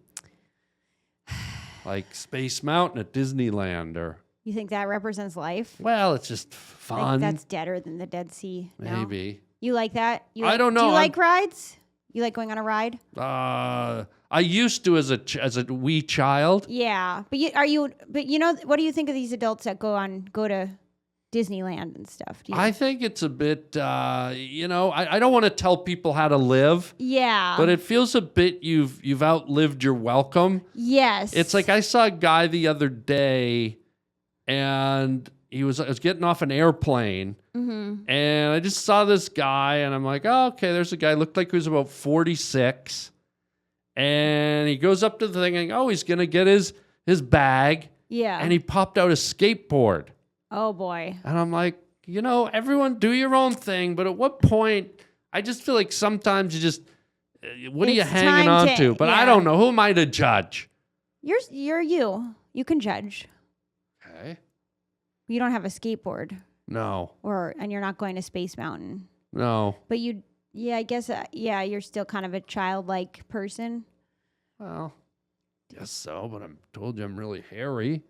Like Space Mountain at Disneyland or... You think that represents life? Well, it's just fun. Like that's deader than the Dead Sea. No? Maybe. You like that? I don't know. Do you like rides? You like going on a ride? I used to as a wee child. Yeah, but what do you think of these adults that go to Disneyland and stuff? I think it's a bit, I don't want to tell people how to live. Yeah. But it feels a bit you've outlived your welcome. Yes. It's like I saw a guy the other day, and I was getting off an airplane, and I just saw this guy, and I'm like, oh, okay, there's a guy. Looked like he was about 46, and he goes up to the thing, and he's gonna get his bag, Yeah. and he popped out a skateboard, Oh boy. and I'm like, everyone do your own thing, but at what point? I just feel like sometimes you just, what are you It's hanging time on to- to? But I yeah. don't know. Who am I to judge? You're you. You can judge. Okay. You don't have a skateboard, No. and you're not going to Space Mountain. No. But I guess, you're still kind of a childlike person. Well, guess so, but I'm told you I'm really hairy.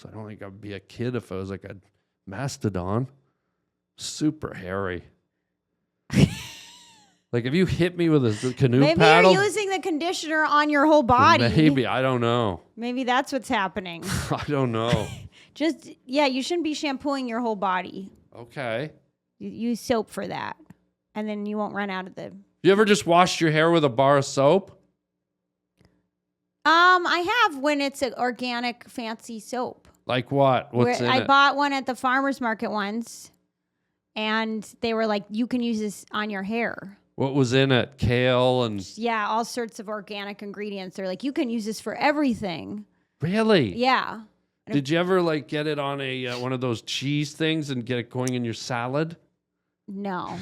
So I don't think I'd be a kid if I was like a mastodon. Super hairy. Like if you hit me with a canoe Maybe paddle. you're using the conditioner on your whole body. Maybe. I don't know. Maybe that's what's happening. I don't know. You shouldn't be shampooing your whole body. Okay. You use soap for that. And then you won't run out of the... You ever just washed your hair with a bar of soap? I have when it's an organic fancy soap. Like what? What's in I it? bought one at the farmer's market once, and they were like, you can use this on your hair. What was in it? Kale and... Yeah, all sorts of organic ingredients. They're like, you can use this for everything. Really? Yeah. Did you ever like get it on a one of those cheese things and get it going in your salad? No.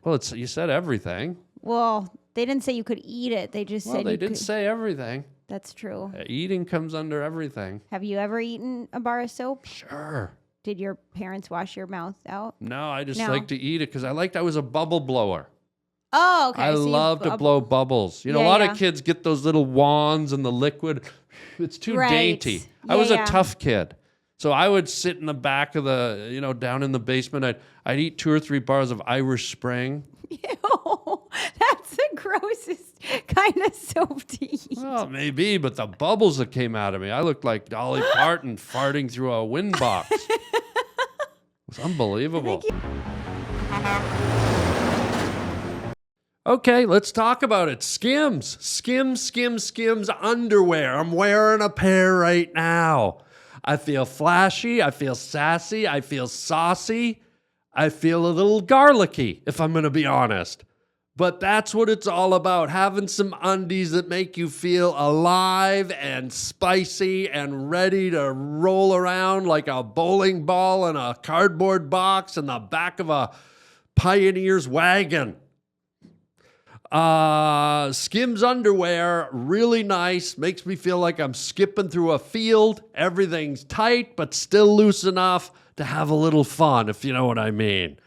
Well, you said everything. Well, they didn't say you could eat it. They just Well, said they you did could. say everything. That's true. Eating comes under everything. Have you ever eaten a bar of soap? Sure. Did your parents wash your mouth out? No, I just No. like to eat it because I was a bubble blower. Oh, okay. I so you- love to blow bubbles. You know, a Yeah, lot yeah. of kids get those little wands and the liquid. It's too Right. dainty. I Yeah, was yeah. a tough kid. So I would sit in the back of down in the basement. I'd eat 2 or 3 bars of Irish Spring. Ew, that's the grossest kind of soap to eat. Well, maybe, but the bubbles that came out of me, I looked like Dolly Parton farting through a wind box. It's unbelievable. Okay, let's talk about it. Skims underwear. I'm wearing a pair right now. I feel flashy. I feel sassy. I feel saucy. I feel a little garlicky, if I'm going to be honest. But that's what it's all about, having some undies that make you feel alive and spicy and ready to roll around like a bowling ball in a cardboard box in the back of a Pioneer's wagon. Skims underwear, really nice, makes me feel like I'm skipping through a field. Everything's tight, but still loose enough to have a little fun, if you know what I mean.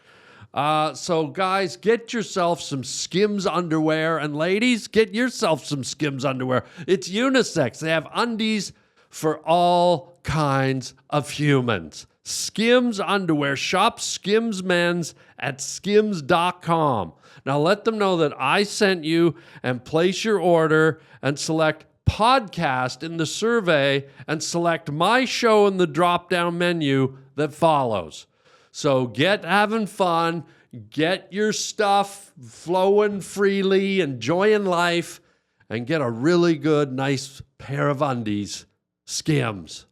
So guys, get yourself some Skims underwear, and ladies, get yourself some Skims underwear. It's unisex. They have undies for all kinds of humans. Skims underwear. Shop Skims men's at skims.com. Now let them know that I sent you, and place your order and select podcast in the survey and select my show in the drop-down menu that follows. So get having fun, get your stuff flowing freely, enjoying life, and get a really good, nice pair of undies. Skims.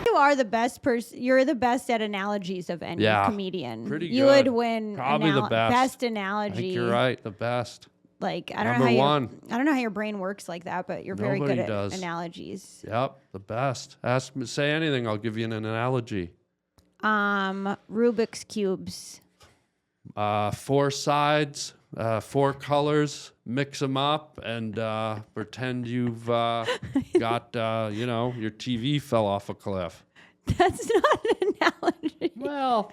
You are the best person. You're the best at analogies of any comedian. Pretty You good. would win. Probably the best. analogy. I think you're right, the best. Like I don't Number know how one. I don't know how your brain works like that, but you're very Nobody good at does. analogies. Yep, the best. Ask me, say anything, I'll give you an analogy. Rubik's cubes. 4 sides, 4 colors, mix them up, and pretend you've got, your TV fell off a cliff. That's not an analogy. Well,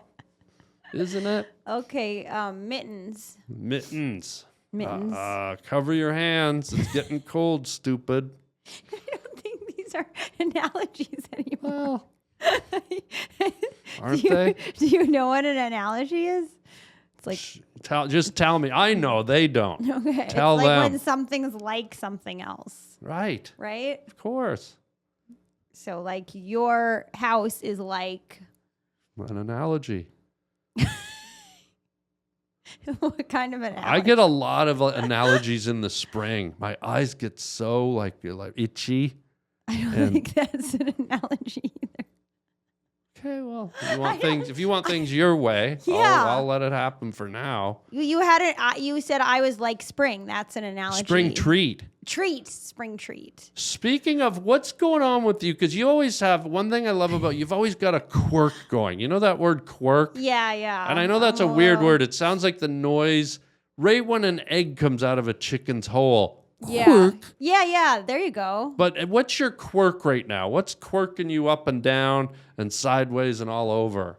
isn't it? Okay, mittens. Mittens. Mittens. Cover your hands. It's getting cold, stupid. I don't think these are analogies anymore. Well, aren't they? Do you know what an analogy is? It's like Just tell me. I know they don't. okay. Tell it's like them. when something's like something else, Right. right? Of course. So like your house is like An analogy. what kind of an analogy? I get a lot of analogies in the spring. My eyes get so like itchy. I don't and- think that's an analogy either. Okay, well, if you want things your way, Yeah. I'll let it happen for now. You had it. You said I was like spring. That's an analogy. Spring treat. Spring treat. Speaking of what's going on with you, because you always have one thing I love about you've always got a quirk going. You know that word quirk? Yeah. And I know that's a weird word. It sounds like the noise right when an egg comes out of a chicken's hole. Yeah. Quirk. Yeah. There you go. But what's your quirk right now? What's quirking you up and down and sideways and all over?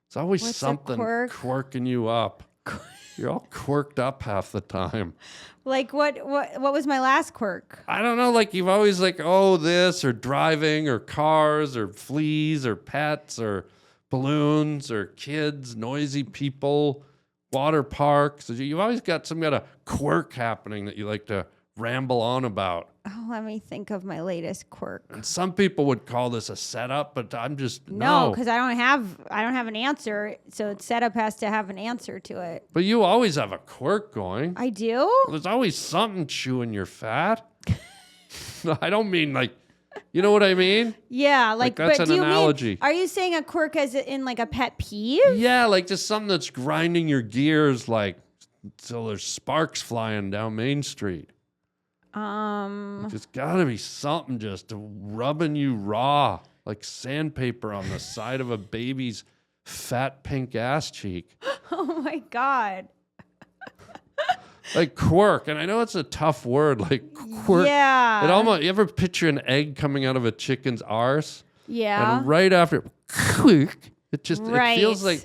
It's always What's a something quirk? quirking you up. You're all quirked up half the time. Like what was my last quirk? I don't know, like you've always like, oh, this or driving or cars or fleas or pets or balloons or kids, noisy people, water parks. You've always got some kind of quirk happening that you like to ramble on about. Oh, let me think of my latest quirk. And some people would call this a setup, but I'm just No, because I don't have an answer. So setup has to have an answer to it. But you always have a quirk going. I do? There's always something chewing your fat. I don't mean like, you know what I mean? Yeah, like that's but an do you analogy. mean, are you saying a quirk as in like a pet peeve? Yeah, like just something that's grinding your gears, like till there's sparks flying down Main Street. There's got to be something just rubbing you raw, like sandpaper on the side of a baby's fat pink ass cheek. Oh my God. Like quirk, and I know it's a tough word, like quirk. Yeah. It almost, you ever picture an egg coming out of a chicken's arse? Yeah. And right after quirk, it just Right. it feels like.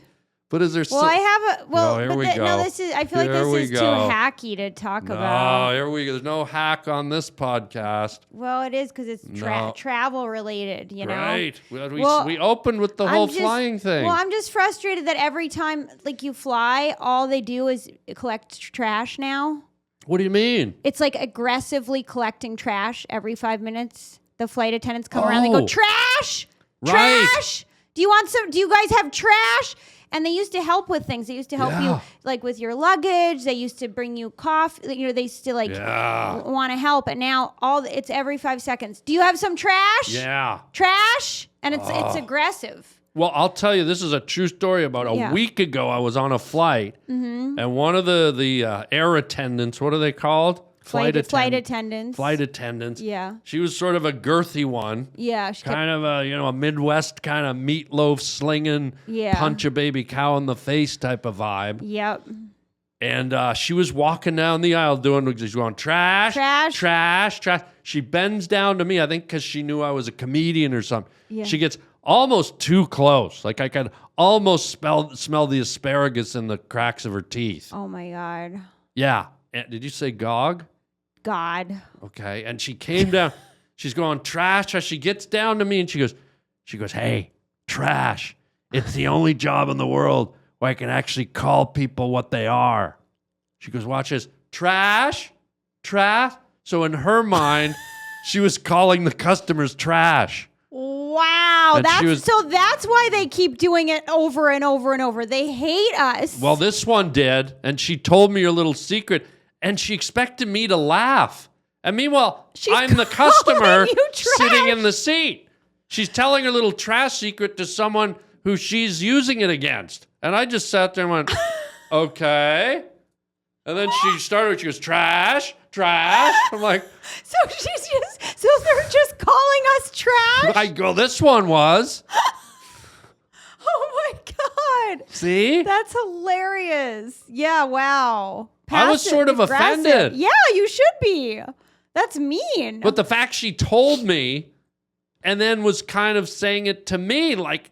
But is there? Well, I have a well. No, here but we go. No, this is. I feel like Here this we is go. too hacky to talk about. Here we go. There's no hack on this podcast. Well, it is because it's No. travel related. You know. Right. Well, we opened with the I'm whole just- flying thing. Well, I'm just frustrated that every time like you fly, all they do is collect trash now. What do you mean? It's like aggressively collecting trash every 5 minutes. The flight attendants come around. They go, Oh. trash, Right. trash. Do you want some? Do you guys have trash? And they used to help with things. They used to help Yeah. you like with your luggage. They used to bring you coffee. You know, they used to like Yeah. want to help. And now it's every 5 seconds. Do you have some trash? Yeah. Trash. And it's aggressive. Well, I'll tell you, this is a true story. About a Yeah. week ago, I was on a flight, and one of the air attendants, what are they called? Flight attendants. attendants. Flight attendants. Yeah. She was sort of a girthy one. Yeah. She kept, Kind of a Midwest kind of meatloaf slinging, Yeah. punch a baby cow in the face type of vibe. yep. And she was walking down the aisle she's going, trash, Trash. trash, trash. She bends down to me, I think because she knew I was a comedian or something. Yeah. She gets almost too close. Like I could almost smell the asparagus in the cracks of her teeth. Oh my God. Yeah. And did you say gog? God. Okay. And she came down. She's going, trash, trash. She gets down to me and she goes, hey, trash. It's the only job in the world where I can actually call people what they are. She goes, watch this. Trash, trash. So in her mind, she was calling the customers trash. Wow. And she was- So that's why they keep doing it over and over and over. They hate us. Well, this one did. And she told me her little secret. And she expected me to laugh. And meanwhile, She's I'm the calling customer you trash. sitting in the seat. She's telling her little trash secret to someone who she's using it against. And I just sat there and went, okay. And then she goes, trash, trash. I'm like, So they're just calling us trash? I go, this one was. Oh my God. See? That's hilarious. Yeah, wow. I was sort of Passive-aggressive. offended. Yeah, you should be. That's mean. But the fact she told me and then was kind of saying it to me, like,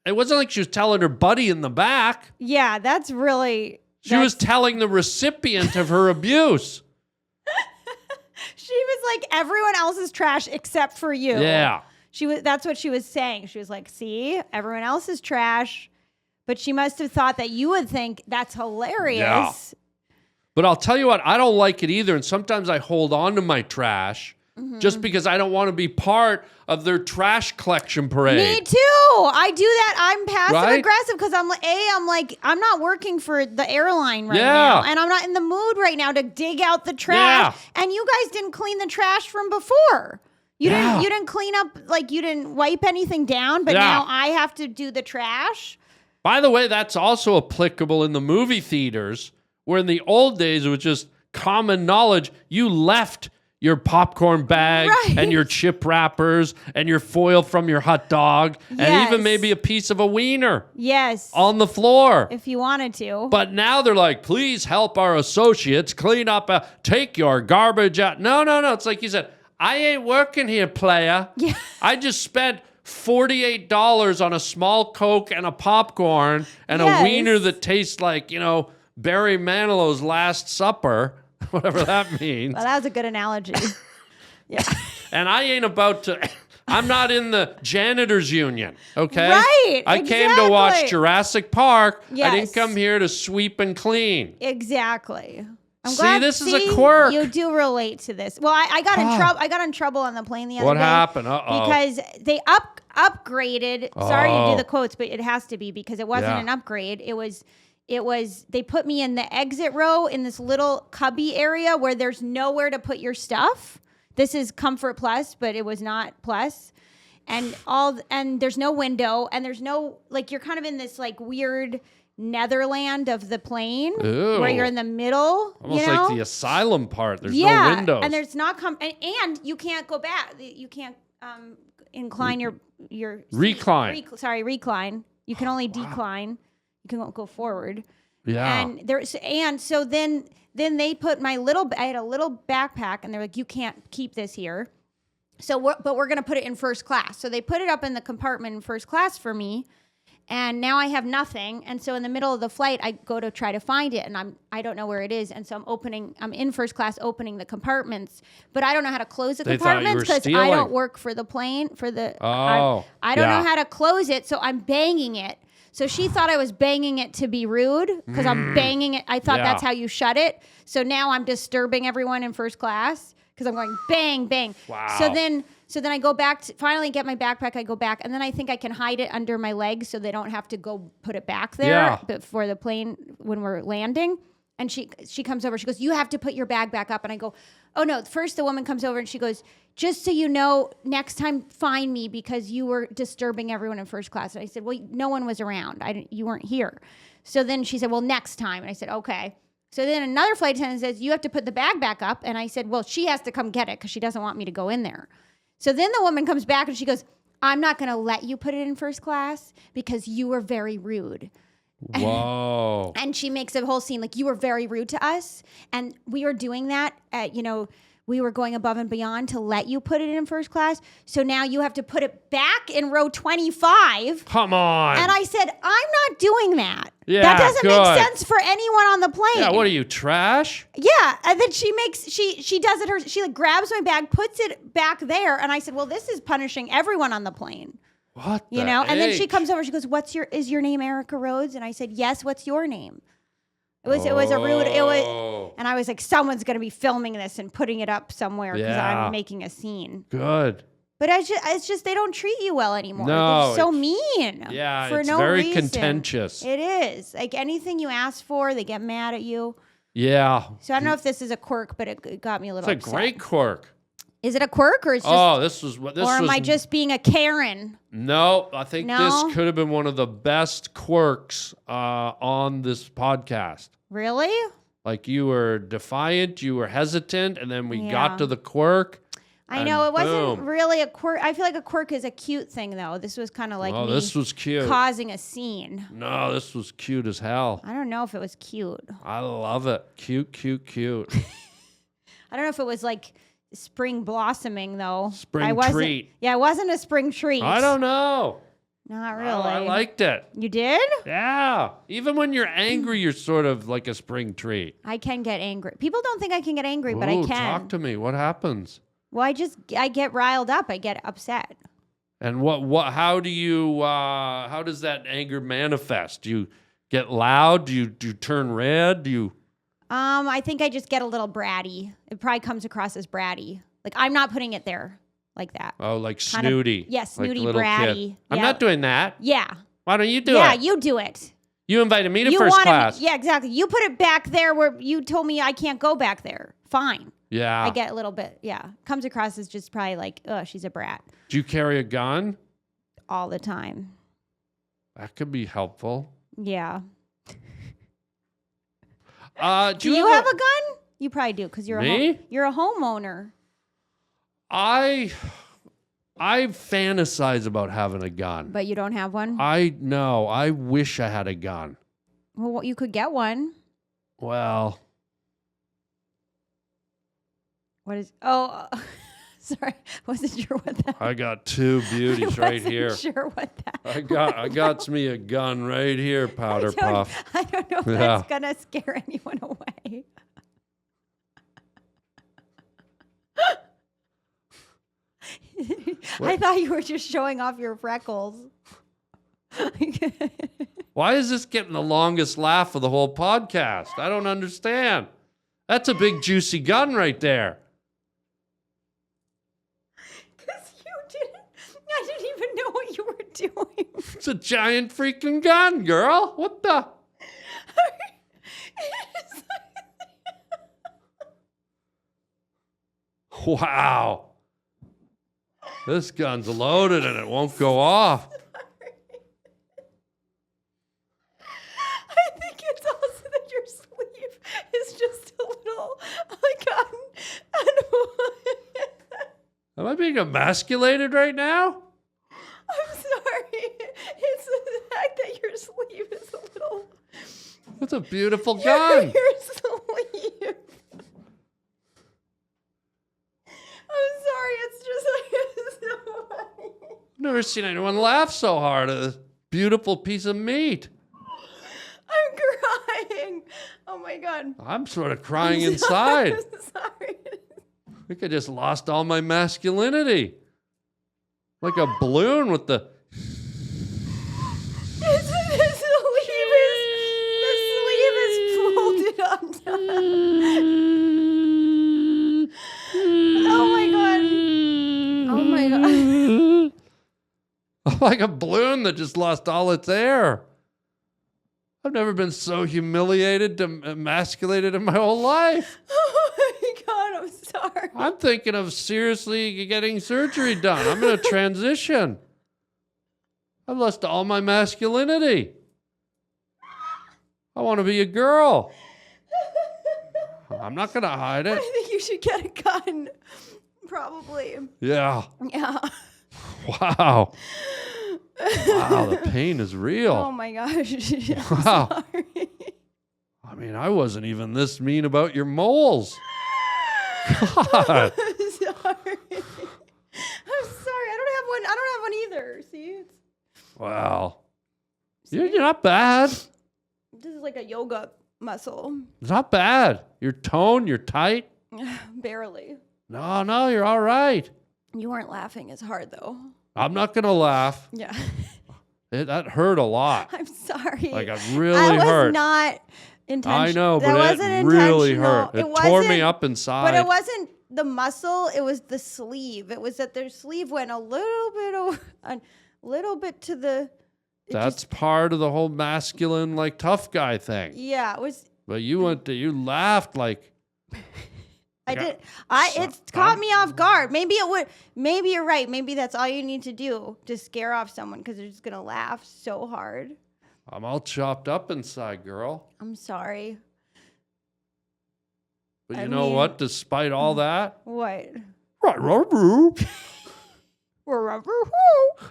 it wasn't like she was telling her buddy in the back. yeah, that's really... She was telling the recipient of her abuse. She was like, everyone else is trash except for you. Yeah. That's what she was saying. She was like, see, everyone else is trash. But she must have thought that you would think that's hilarious. Yeah. But I'll tell you what, I don't like it either. And sometimes I hold on to my trash just because I don't want to be part of their trash collection parade. Me too. I do that. I'm passive Right? aggressive because I'm like, I'm not working for the airline right Yeah. now. And I'm not in the mood right now to dig out the trash. And you guys didn't clean the trash from before. You didn't clean up, like you didn't wipe anything down, but now I have to do the trash. By the way, that's also applicable in the movie theaters, where in the old days it was just common knowledge. You left your popcorn bag and your chip wrappers and your foil from your hot dog and even maybe a piece of a wiener. Yes. On the floor. If you wanted to. But now they're like, please help our associates clean up, take your garbage out. No. It's like you said, I ain't working here, playa. Yeah. I just spent $48 on a small Coke and a popcorn and a wiener that tastes like, Barry Manilow's Last Supper, whatever that means. Well, that was a good analogy. Yeah. And I ain't about to, I'm not in the janitors union, okay? Right, I came to watch exactly. Jurassic Park. Yes. I didn't come here to sweep and clean. Exactly. I'm See, glad, this is a quirk. You do relate to this. Well, I got in trouble. I got in trouble on the plane the other day. What happened? Because they upgraded. Sorry to Oh. do the quotes, but it has to be because it wasn't an upgrade. It was. They put me in the exit row in this little cubby area where there's nowhere to put your stuff. This is Comfort Plus, but it was not Plus. And there's no window, and there's no, like, you're kind of in this like weird Netherland of the plane where you're in the middle. Almost like the asylum part. There's no windows. And there's not and you can't go back. You can't incline your recline. Recline. You can only decline. You can go forward. Yeah. And so then they put I had a little backpack, and they're like, you can't keep this here. So but we're gonna put it in first class. So they put it up in the compartment in first class for me. And now I have nothing. And so in the middle of the flight, I go to try to find it, and I don't know where it is. And so I'm in first class opening the compartments, but I don't know how to close the compartments because I don't work for the plane I don't know how to close it. So I'm banging it. So she thought I was banging it to be rude because I'm banging it. I thought that's how you shut it. So now I'm disturbing everyone in first class because I'm going bang, bang. Wow. So then I go back to finally get my backpack. I go back, and then I think I can hide it under my legs so they don't have to go put it back there before the plane when we're landing. And she comes over. She goes, "You have to put your bag back up." And I go, "Oh no!" First, the woman comes over and she goes, "Just so you know, next time find me because you were disturbing everyone in first class." And I said, "Well, no one was around. You weren't here." So then she said, "Well, next time." And I said, "Okay." So then another flight attendant says, "You have to put the bag back up." And I said, "Well, she has to come get it because she doesn't want me to go in there." So then the woman comes back and she goes, "I'm not going to let you put it in first class because you were very rude." Whoa. And she makes a whole scene like, "You were very rude to us. And we were doing that we were going above and beyond to let you put it in first class. So now you have to put it back in row 25. Come on." And I said, "I'm not doing that. Yeah, that doesn't good. make sense for anyone on the plane." Yeah, what are you, trash? Yeah. And then she does it. She like grabs my bag, puts it back there. And I said, "Well, this is punishing everyone on the plane." What the And then she H? comes over, she goes, "Is your name Erica Rhodes?" And I said, "Yes, what's your name?" It was a rude, and I was like, someone's going to be filming this and putting it up somewhere because I'm making a scene. Good. But it's just they don't treat you well anymore. No, They're so mean. Yeah, for it's no very reason. contentious. It is. Like anything you ask for, they get mad at you. Yeah. So I don't know if this is a quirk, but it got me a little It's a upset. great quirk. Is it a quirk or is just This was or am I just being a Karen? No, I think No? this could have been one of the best quirks on this podcast. Really? Like you were defiant, you were hesitant, and then we Yeah. got to the quirk. I know it wasn't boom. really a quirk. I feel like a quirk is a cute thing, though. This was kind of like me This was cute. causing a scene. No, this was cute as hell. I don't know if it was cute. I love it. Cute, cute, cute. I don't know if it was like spring blossoming, though. Spring treat. Yeah, it wasn't a spring treat. I don't know. Not really. I liked it. You did? Yeah. Even when you're angry, you're sort of like a spring treat. I can get angry. People don't think I can get angry, but I Ooh, can. Talk to me. What happens? Well, I get riled up. I get upset. And how does that anger manifest? Do you get loud? Do you turn red? Do you? I think I just get a little bratty. It probably comes across as bratty. Like I'm not putting it there like that. Oh, like Kind of- snooty. yeah, like snooty, little bratty. Kid. I'm Yeah. not doing that. Yeah. Why don't you do Yeah, it? you do it. You invited me to You first wanted me- class. Yeah, exactly. You put it back there where you told me I can't go back there. Fine. Yeah. I get a little bit, comes across as just probably like, oh, she's a brat Do you carry a gun? all the time. That could be helpful. Yeah. Do you have a gun? You probably do because you're Me? you're a homeowner. I fantasize about having a gun. But you don't have one? I wish I had a gun. Well, you could get one. Well, What is? Oh, sorry, wasn't sure what that. I got two beauties right wasn't here. Sure what that. I got me a gun right here, Powder Puff. I don't know if that's gonna scare anyone away. I thought you were just showing off your freckles. Why is this getting the longest laugh of the whole podcast? I don't understand. That's a big juicy gun right there. Because I didn't even know what you were doing. It's a giant freaking gun, girl. What the? Wow. This gun's loaded and it won't go off. I think it's also that your sleeve is just a little like Am I being emasculated right now? I'm sorry. It's the fact that your sleeve is a little. That's a beautiful gun. Your sleeve. I'm sorry. It's just like it's so funny. Never seen anyone laugh so hard at this beautiful piece of meat. I'm crying. Oh my god. I'm sort of crying inside. I'm sorry. I think I just lost all my masculinity. Like a balloon with the... The sleeve is folded on top. Oh my god. Oh my god. Like a balloon that just lost all its air. I've never been so humiliated, emasculated in my whole life. Oh my god, I'm sorry. I'm thinking of seriously getting surgery done. I'm going to transition. I've lost all my masculinity. I want to be a girl. I'm not going to hide I it. think you should get a gun. Probably. Yeah. Yeah. Wow. Wow, the pain is real. Oh my gosh. I'm Wow. sorry. I mean, I wasn't even this mean about your moles. God. I'm sorry. I'm sorry. I don't have one either. See? Wow. You're not bad. This is like a yoga muscle. It's not bad. You're toned, you're tight. Barely. No, you're all right. You weren't laughing as hard though. I'm not going to laugh. Yeah. That hurt a lot. I'm sorry. Like, it really I was hurt. not intentional. I know, That but wasn't it really intentional. hurt. It tore me wasn't- up inside. But it wasn't the muscle. It was the sleeve. It was that their sleeve went a little bit to the. That's part of the whole masculine, like, tough guy thing. Yeah, it was. But you laughed like... It's caught me off guard. Maybe it would. Maybe you're right. Maybe that's all you need to do to scare off someone because they're just gonna laugh so hard. I'm all chopped up inside, girl. I'm sorry. But I you know mean- what? Despite all that... What?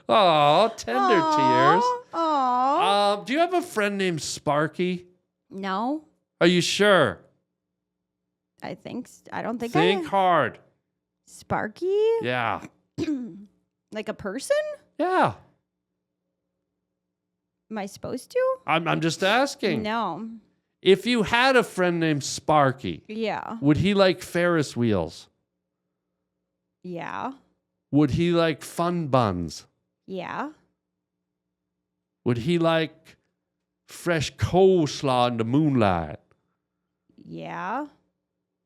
Oh, tender tears. Aww. Do you have a friend named Sparky? No, Are you sure? I don't think Think hard. Sparky? Yeah. Like a person? Yeah. Am I supposed to? I'm just asking. No. If you had a friend named Sparky, Yeah. would he like Ferris wheels? Yeah. Would he like fun buns? Yeah. Would he like fresh coleslaw in the moonlight? Yeah.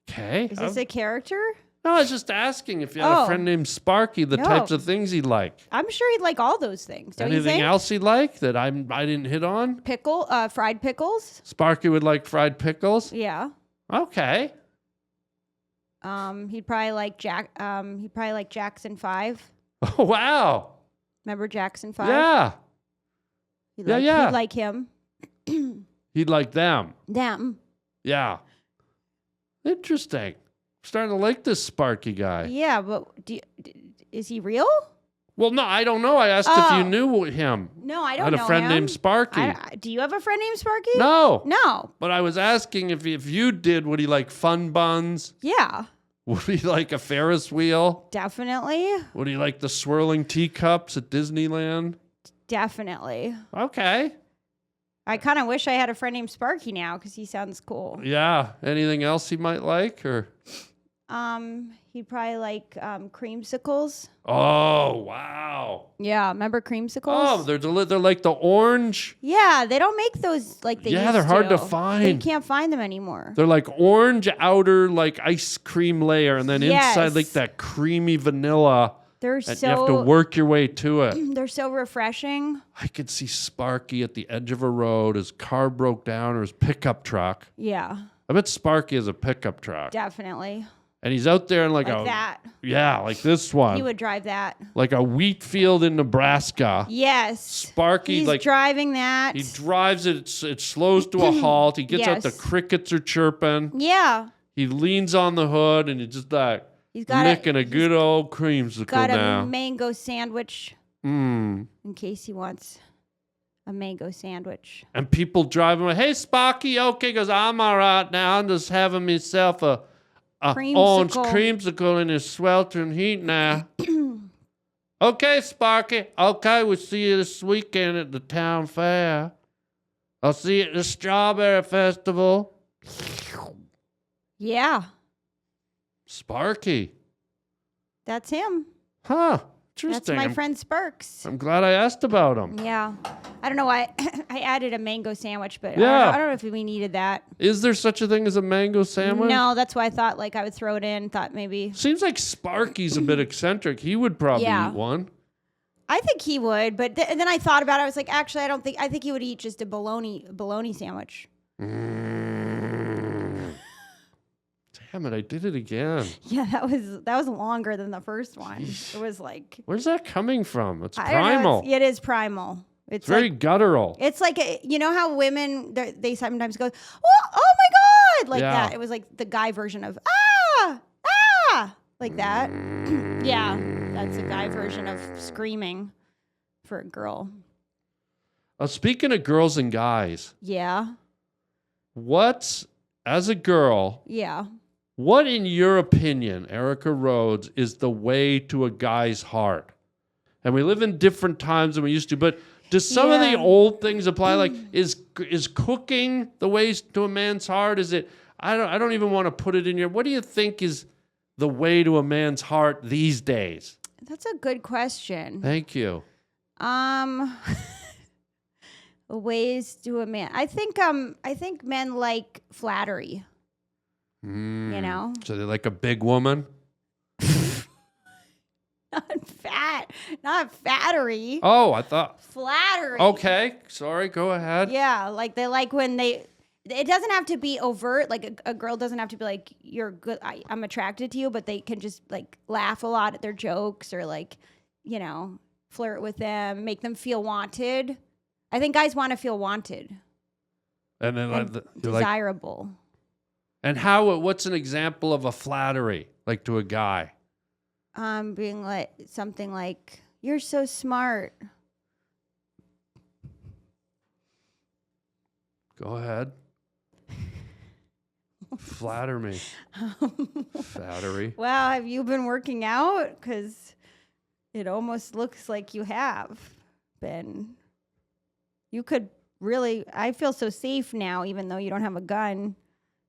Okay. Is this a character? No, I was just asking if you had a friend named Sparky, the No. types of things he'd like. I'm sure he'd like all those things. Don't you Anything think? else he'd like that I didn't hit on? Fried pickles? Sparky would like fried pickles. Yeah. Okay. He'd probably like Jackson 5. Oh, wow. Remember Jackson 5? Yeah. He'd Yeah, like, yeah. He'd like him. He'd like them. Them. Yeah. Interesting. Starting to like this Sparky guy. Yeah, but is he real? Well, no, I don't know. I asked if you knew him. No, I I don't had know a friend him. named Sparky. Do you have a friend named Sparky? No. No. But I was asking if you did, would he like fun buns? Yeah, Would he like a Ferris wheel? definitely. Would he like the swirling teacups at Disneyland? Definitely. Okay. I kind of wish I had a friend named Sparky now because he sounds cool. Yeah. Anything else he might like or? He'd probably like creamsicles. Oh, wow. Yeah, remember creamsicles? Oh, they're like the orange. Yeah, they don't make those like they used Yeah, they're hard to They find. can't find them anymore. They're like orange outer like ice cream layer and then Yes. inside like that creamy vanilla. They're And you have to so work your way to it. they're so refreshing. I could see Sparky at the edge of a road. His car broke down or his pickup truck. Yeah, I bet Sparky has a pickup truck. definitely. And he's out there in like That. Yeah, like this one. He would drive that. Like a wheat field in Nebraska. Yes. Sparky He's like driving that. he drives it, it slows to a halt. He gets out, the Yes. crickets are chirping. Yeah. He leans on the hood and he's just like He's got licking a good old creamsicle got a now. mango sandwich Mm. in case he wants a mango sandwich. And people driving like, hey, Sparky, okay, goes, I'm all right now. I'm just having myself a orange creamsicle in this sweltering heat now. Okay, Sparky. Okay, we'll see you this weekend at the town fair. I'll see you at the Strawberry Festival. Yeah, Sparky. that's him. Huh. That's Interesting. my friend Sparks. I'm glad I asked about him. Yeah. I don't know why I added a mango sandwich, but Yeah. I don't know if we needed that. Is there such a thing as a mango sandwich? No, that's why I thought like I would throw it in. Thought maybe Seems like Sparky's a bit eccentric. He would probably Yeah. eat one. I think he would, but and then I thought about it. I was like, actually, I think he would eat just a bologna sandwich. Damn it, I did it again. Yeah, that was longer than the first one. It was like Where's that coming from? It's I don't know, primal. it is primal. It's Very like, guttural. it's like you know how women they sometimes go, oh my god, like Yeah. that. It was like the guy version of like that. Yeah, that's a guy version of screaming for a girl. Speaking of girls and guys, Yeah, as a girl, yeah. what in your opinion, Erica Rhodes, is the way to a guy's heart? And we live in different times than we used to, but do some of the Yeah. old things apply? Like, is cooking the way to a man's heart? Is it? I don't even want to put it in your. What do you think is the way to a man's heart these days? That's a good question. Thank you. Ways to a man. I think men like flattery. You know, So they're like a big woman. not fattery. Oh, I thought. Flattery. Okay, sorry. Go ahead. Yeah, like they like when they. It doesn't have to be overt. Like a girl doesn't have to be like, you're good. I'm attracted to you, but they can just like laugh a lot at their jokes or like, you know, flirt with them, make them feel wanted. I think guys want to feel wanted And then and they're like, desirable. and what's an example of a flattery like to a guy? Being like something like, "You're so smart." Go ahead. Flatter me. Flattery. Well, have you been working out? Because it almost looks like you have been. You could really. I feel so safe now, even though you don't have a gun,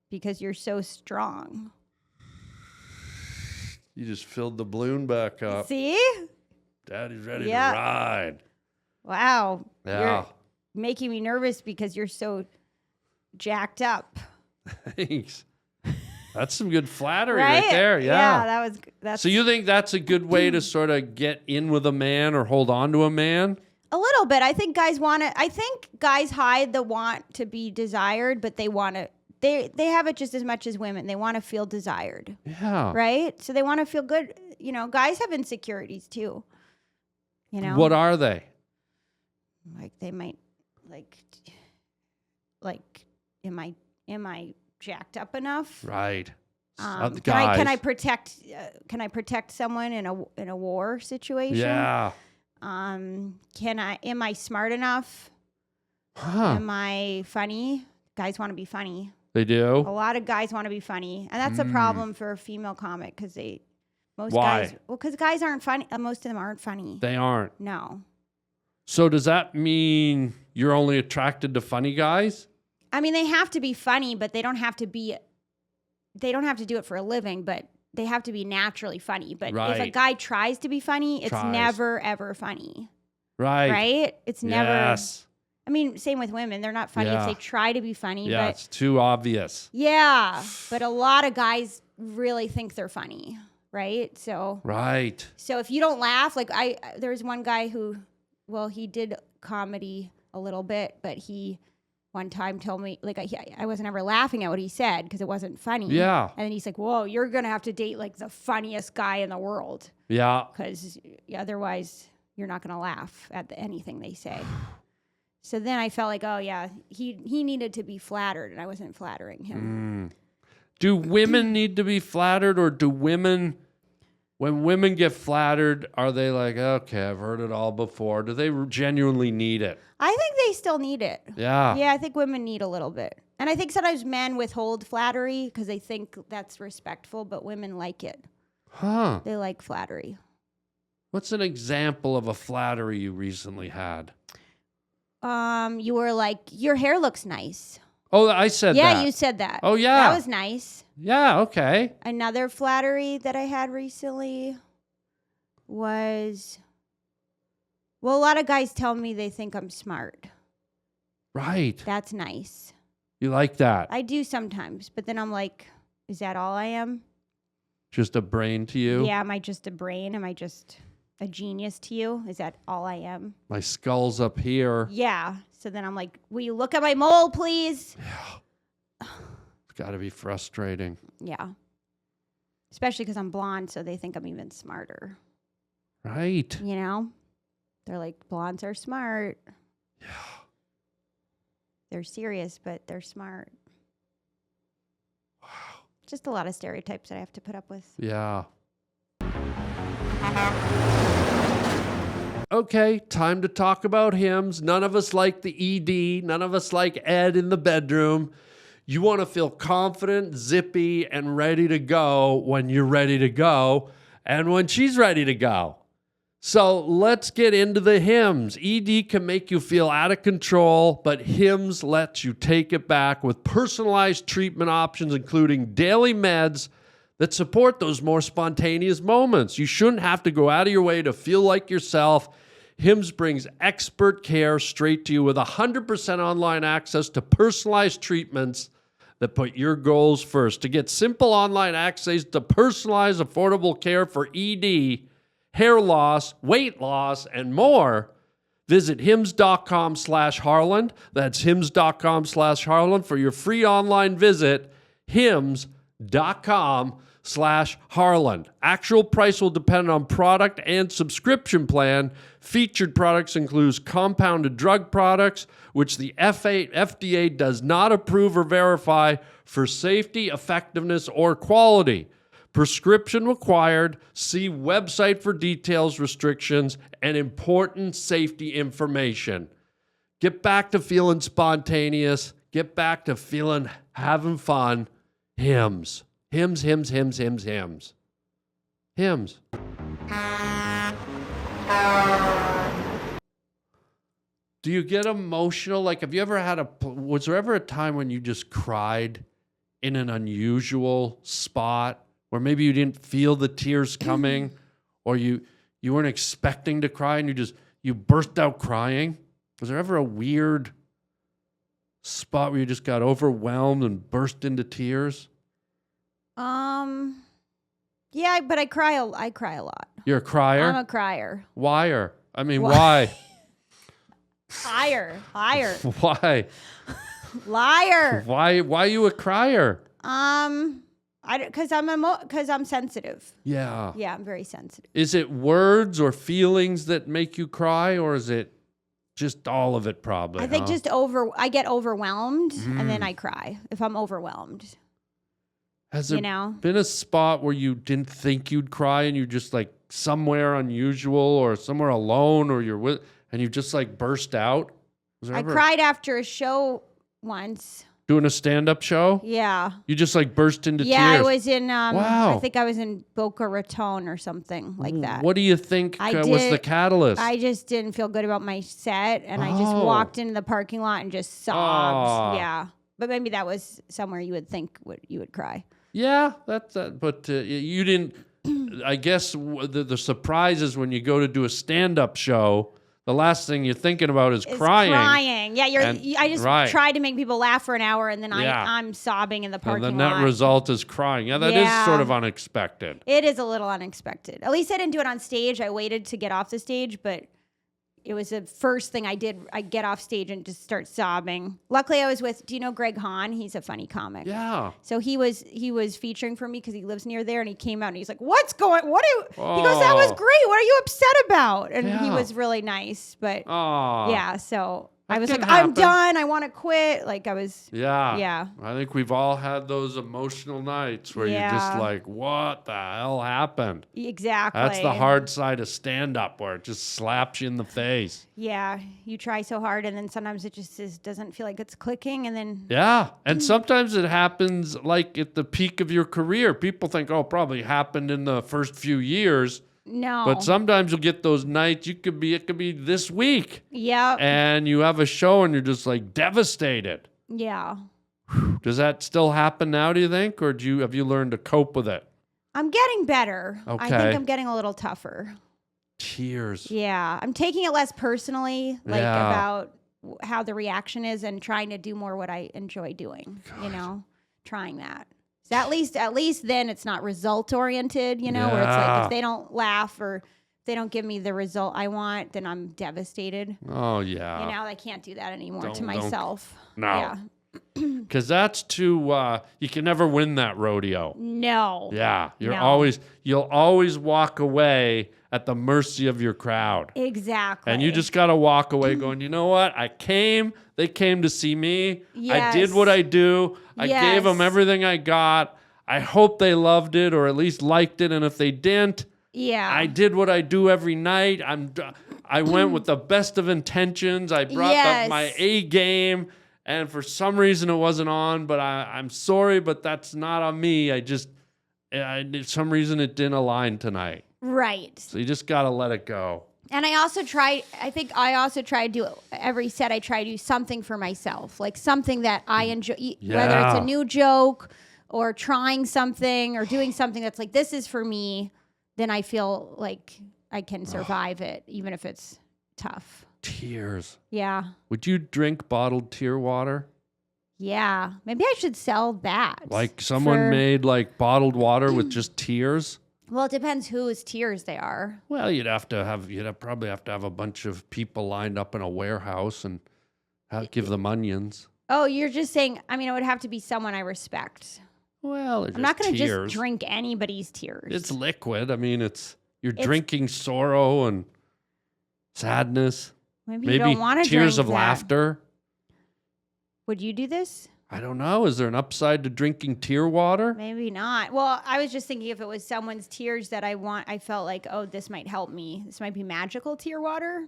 because you're so strong. You just filled the balloon back up. See? Daddy's ready Yeah. to ride. Wow. Yeah. You're making me nervous because you're so jacked up. Thanks. That's some good flattery right there. Yeah, Yeah. that's So you think that's a good way to sort of get in with a man or hold on to a man? a little bit. I think guys hide the want to be desired, but they want to they have it just as much as women. They want to feel desired. Yeah. Right? So they want to feel good. You know, guys have insecurities too. You know? What are they? Like they might like am I jacked up enough? Right. Can I protect someone in a war situation? Yeah. Am I smart most Huh. Am I funny? Guys want to be funny. They do? A lot of guys want to be funny, and that's a problem for a female comic because Why? Because guys aren't funny. Most of them aren't funny. They aren't. No. So does that mean you're only attracted to funny guys? I mean, they have to be funny, but they don't have to do it for a living, but they have to be naturally funny. But if a Right. guy tries to be funny, it's Tries. never, ever funny. Right. Right? It's never. Yes. I mean, same with women. They're not funny Yeah. if they try to be funny. Yeah, But it's too obvious. yeah, but a lot of guys really think they're funny, right? So Right. if you don't laugh, like there was one guy who, well, he did comedy a little bit, but he one time told me, like, I wasn't ever laughing at what he said because it wasn't funny. Yeah. And then he's like, whoa, you're going to have to date like the funniest guy in the world Yeah. because otherwise you're not going to laugh at anything they say. So then I felt like, oh yeah, he needed to be flattered, and I wasn't flattering him. Do women need to be flattered, or do women, when women get flattered, are they like, okay, I've heard it all before? Do they genuinely need it? I think they still need it. Yeah. Yeah, I think women need a little bit. And I think sometimes men withhold flattery because they think that's respectful, but women like it. Huh. They like flattery. What's an example of a flattery you recently had? You were like, your hair looks nice. Oh, I said that. Yeah, you said that. Oh, yeah. That was nice. Yeah, okay. Another flattery that I had recently was, well, a lot of guys tell me they think I'm smart. Right. That's nice. You like that? I do sometimes, but then I'm like, is that all I am? Just a brain to you? Yeah, am I just a brain? Am I just a genius to you? Is that all I am? My skull's up here. Yeah. So then I'm like, will you look at my mole, please? It's got to be frustrating. Yeah. Especially because I'm blonde, so they think I'm even smarter. Right. You know? They're like, blondes are smart. Yeah. They're serious, but they're smart. Wow. Just a lot of stereotypes that I have to put up with. Yeah. Okay, time to talk about hymns. None of us like the ED. None of us like Ed in the bedroom. You want to feel confident, zippy, and ready to go when you're ready to go and when she's ready to go. So let's get into the hymns. ED can make you feel out of control, but hymns lets you take it back with personalized treatment options, including daily meds that support those more spontaneous moments. You shouldn't have to go out of your way to feel like yourself. Hims brings expert care straight to you with 100% online access to personalized treatments that put your goals first. To get simple online access to personalized, affordable care for ED, hair loss, weight loss, and more, visit hims.com/Harland. That's hims.com/Harland for your free online visit. hims.com/Harland. Actual price will depend on product and subscription plan. Featured products include compounded drug products, which the FDA does not approve or verify for safety, effectiveness, or quality. Prescription required. See website for details, restrictions, and important safety information. Get back to feeling spontaneous. Get back to having fun. Hims. Hims, hims, hims, hims, hims. Hims. Do you get emotional? Like, have you ever was there ever a time when you just cried in an unusual spot, or maybe you didn't feel the tears coming, or you weren't expecting to cry and you burst out crying? Was there ever a weird spot where you just got overwhelmed and burst into tears? Yeah, but I cry a lot. You're a crier? I'm a crier. Why? Higher. Why? Liar. Why you a crier? Because I'm sensitive. Yeah. Yeah, I'm very sensitive. Is it words or feelings that make you cry, or is it just all of it probably? I think I get overwhelmed and then I cry if I'm overwhelmed. Has there been a spot where you didn't think you'd cry and you're just like somewhere unusual or somewhere alone or you're with, and you just like burst out? I cried after a show once. Doing a stand-up show? Yeah. You just like burst into tears? Yeah, I was in, wow. I think I was in Boca Raton or something like that. What do you think was the catalyst? I just didn't feel good about my set, and I just walked into the parking lot and just sobbed. Yeah. But maybe that was somewhere you would think you would cry. Yeah, that's that. But you didn't. I guess the surprise is when you go to do a stand-up show, the last thing you're thinking about is crying. Crying. Yeah, I just tried to make people laugh for an hour, and then I'm sobbing in the parking lot. And the net result is crying. Yeah, that is sort of unexpected. It is a little unexpected. At least I didn't do it on stage. I waited to get off the stage, but it was the first thing I did. I get off stage and just start sobbing. Luckily, I was with, do you know Greg Hahn? He's a funny comic. Yeah. So he was featuring for me because he lives near there, and he came out and he's like, he goes, that was great. What are you upset about? And he was really nice, but yeah, so I was like, I'm done. I want to quit. Like I was. Yeah. Yeah. I think we've all had those emotional nights where you're just like, what the hell happened? Exactly. That's the hard side of stand-up where it just slaps you in the face. Yeah. You try so hard and then sometimes it just doesn't feel like it's clicking and then. Yeah. And sometimes it happens like at the peak of your career. People think, it probably happened in the first few years. No. But sometimes you'll get those nights, it could be this week. Yeah. And you have a show and you're just like devastated. Yeah. Does that still happen now, do you think? Or have you learned to cope with it? I'm getting better. Okay. I think I'm getting a little tougher. Tears. Yeah. I'm taking it less personally, about how the reaction is and trying to do more what I enjoy doing, trying that. So at least then it's not result oriented, where it's like if they don't laugh or they don't give me the result I want, then I'm devastated. Oh yeah. I can't do that anymore to myself. No. Yeah. Because that's too. You can never win that rodeo. No. Yeah. You'll always walk away at the mercy of your crowd. Exactly. And you just got to walk away going, you know what? They came to see me. Yes. I did what I do. I gave them everything I got. I hope they loved it or at least liked it. And if they didn't, I did what I do every night. I went with the best of intentions. I brought my A game. And for some reason it wasn't on, but I'm sorry, but that's not on me. For some reason it didn't align tonight. Right. So you just got to let it go. And I also try to do every set. I try to do something for myself, like something that I enjoy, whether it's a new joke or trying something or doing something that's like, this is for me. Then I feel like I can survive it, even if it's tough. Tears. Yeah. Would you drink bottled tear water? Yeah. Maybe I should sell that. Like someone made like bottled water with just tears? Well, it depends whose tears they are. Well, you'd probably have to have a bunch of people lined up in a warehouse and give them onions. Oh, you're just saying, it would have to be someone I respect. Well, I'm not going to just drink anybody's tears. It's liquid. You're drinking sorrow and sadness. Maybe you don't want to drink tears of laughter. Would you do this? I don't know. Is there an upside to drinking tear water? Maybe not. Well, I was just thinking if it was someone's tears that I felt like, this might help me. This might be magical tear water.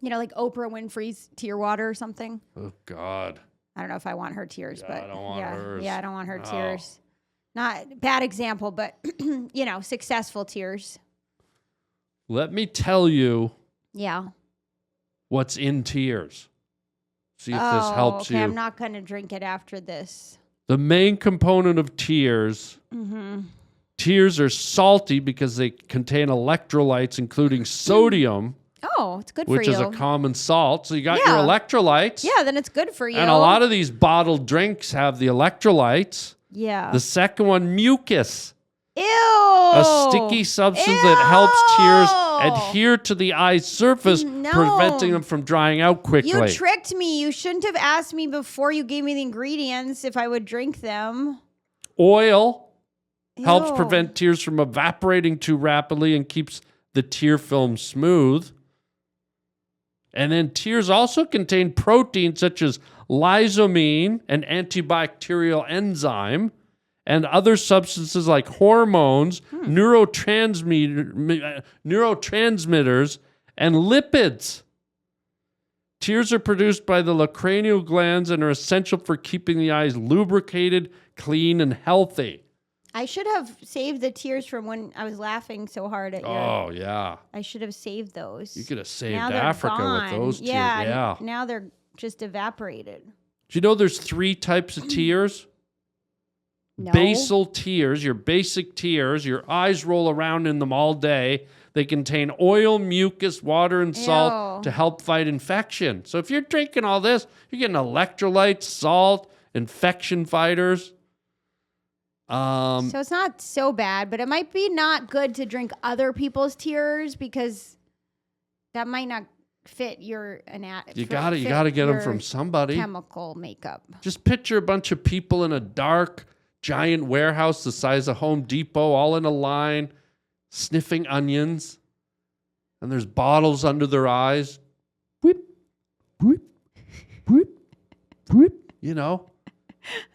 Like Oprah Winfrey's tear water or something. Oh, God. I don't know if I want her tears, but I don't want hers. Yeah, I don't want her tears. Not bad example, but successful tears. Let me tell you. Yeah. What's in tears? See if this helps you. I'm not going to drink it after this. The main component of tears. Mm-hmm. Tears are salty because they contain electrolytes, including sodium. Oh, it's good for you. Which is a common salt. So you got your electrolytes. Yeah, then it's good for you. And a lot of these bottled drinks have the electrolytes. Yeah. The second one, mucus. Ew. A sticky substance that helps tears adhere to the eye's surface, No. preventing them from drying out quickly. You tricked me. You shouldn't have asked me before you gave me the ingredients if I would drink them. Oil helps Ew. prevent tears from evaporating too rapidly and keeps the tear film smooth. And then tears also contain proteins such as lysomine, an antibacterial enzyme, and other substances like hormones, neurotransmitters, and lipids. Tears are produced by the cranial glands and are essential for keeping the eyes lubricated, clean, and healthy. I should have saved the tears from when I was laughing so hard at you. Oh, yeah. I should have saved those. You could have saved Now they're Africa gone. with those tears. Yeah, Yeah. now they're just evaporated. Do you know there's 3 types of tears? No. Basal tears, your basic tears. Your eyes roll around in them all day. They contain oil, mucus, water, and salt Ew. to help fight infection. So if you're drinking all this, you're getting electrolytes, salt, infection fighters. So it's not so bad, but it might be not good to drink other people's tears because that might not fit your You gotta get them from somebody. chemical makeup. Just picture a bunch of people in a dark, giant warehouse the size of Home Depot, all in a line, sniffing onions, and there's bottles under their eyes. Whip, whip, whip, whip. You know,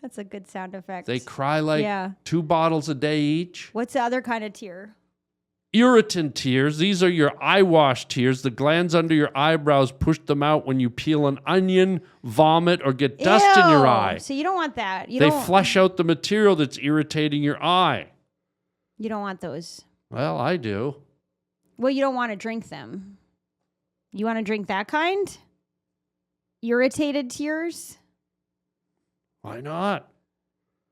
That's a good sound effect. they cry like Yeah. 2 bottles a day each. What's the other kind of tear? Irritant tears. These are your eye wash tears. The glands under your eyebrows push them out when you peel an onion, vomit, or get dust in your Ew. eye. So you don't want that. They flush out the material that's irritating your eye. You don't want those. Well, I do. Well, you don't want to drink them. You want to drink that kind? Irritated tears? Why not?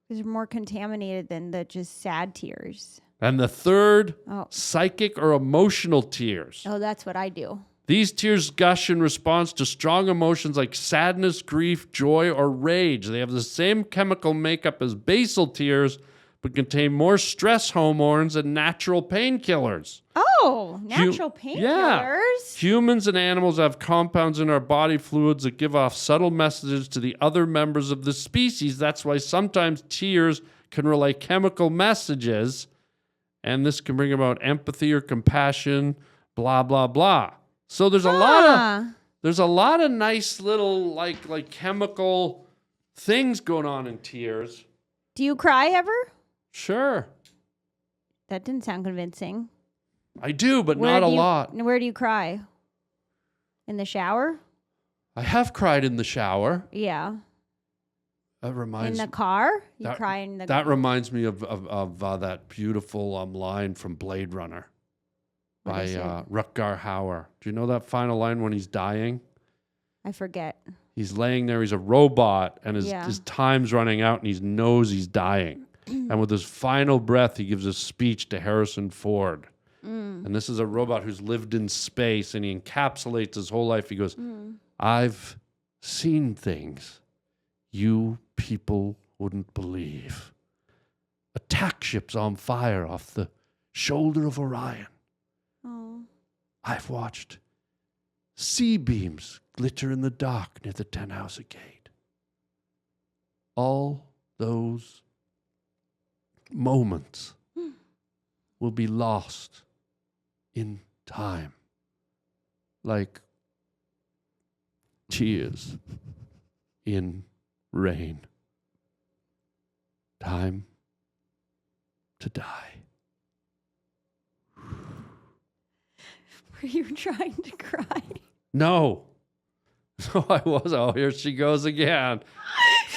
Because they're more contaminated than the just sad tears. And the third, Oh. psychic or emotional tears. Oh, that's what I do. These tears gush in response to strong emotions like sadness, grief, joy, or rage. They have the same chemical makeup as basal tears, but contain more stress hormones and natural painkillers. Oh, natural painkillers? Yeah. Humans and animals have compounds in our body fluids that give off subtle messages to the other members of the species. That's why sometimes tears can relay chemical messages, and this can bring about empathy or compassion, blah, blah, blah. So there's a lot of nice little like chemical things going on in tears. Do you cry ever? Sure. That didn't sound convincing. I do, but not a lot. Where do you cry? In the shower? I have cried in the shower. Yeah. That reminds In the car? You that, cry in the that reminds me of that beautiful line from Blade Runner What by is it? Rutger Hauer. Do you know that final line when he's dying? I forget. He's laying there, he's a robot, and Yeah. his time's running out, and he knows he's dying. And with his final breath, he gives a speech to Harrison Ford. And this is a robot who's lived in space, and he encapsulates his whole life. He goes, I've seen things you people wouldn't believe. Attack ships on fire off the shoulder of Orion. Oh. I've watched sea beams glitter in the dark near the 10-house gate. All those moments will be lost in time, like tears in rain. Time to die. Were you trying to cry? No. No, I was. Oh, here she goes again.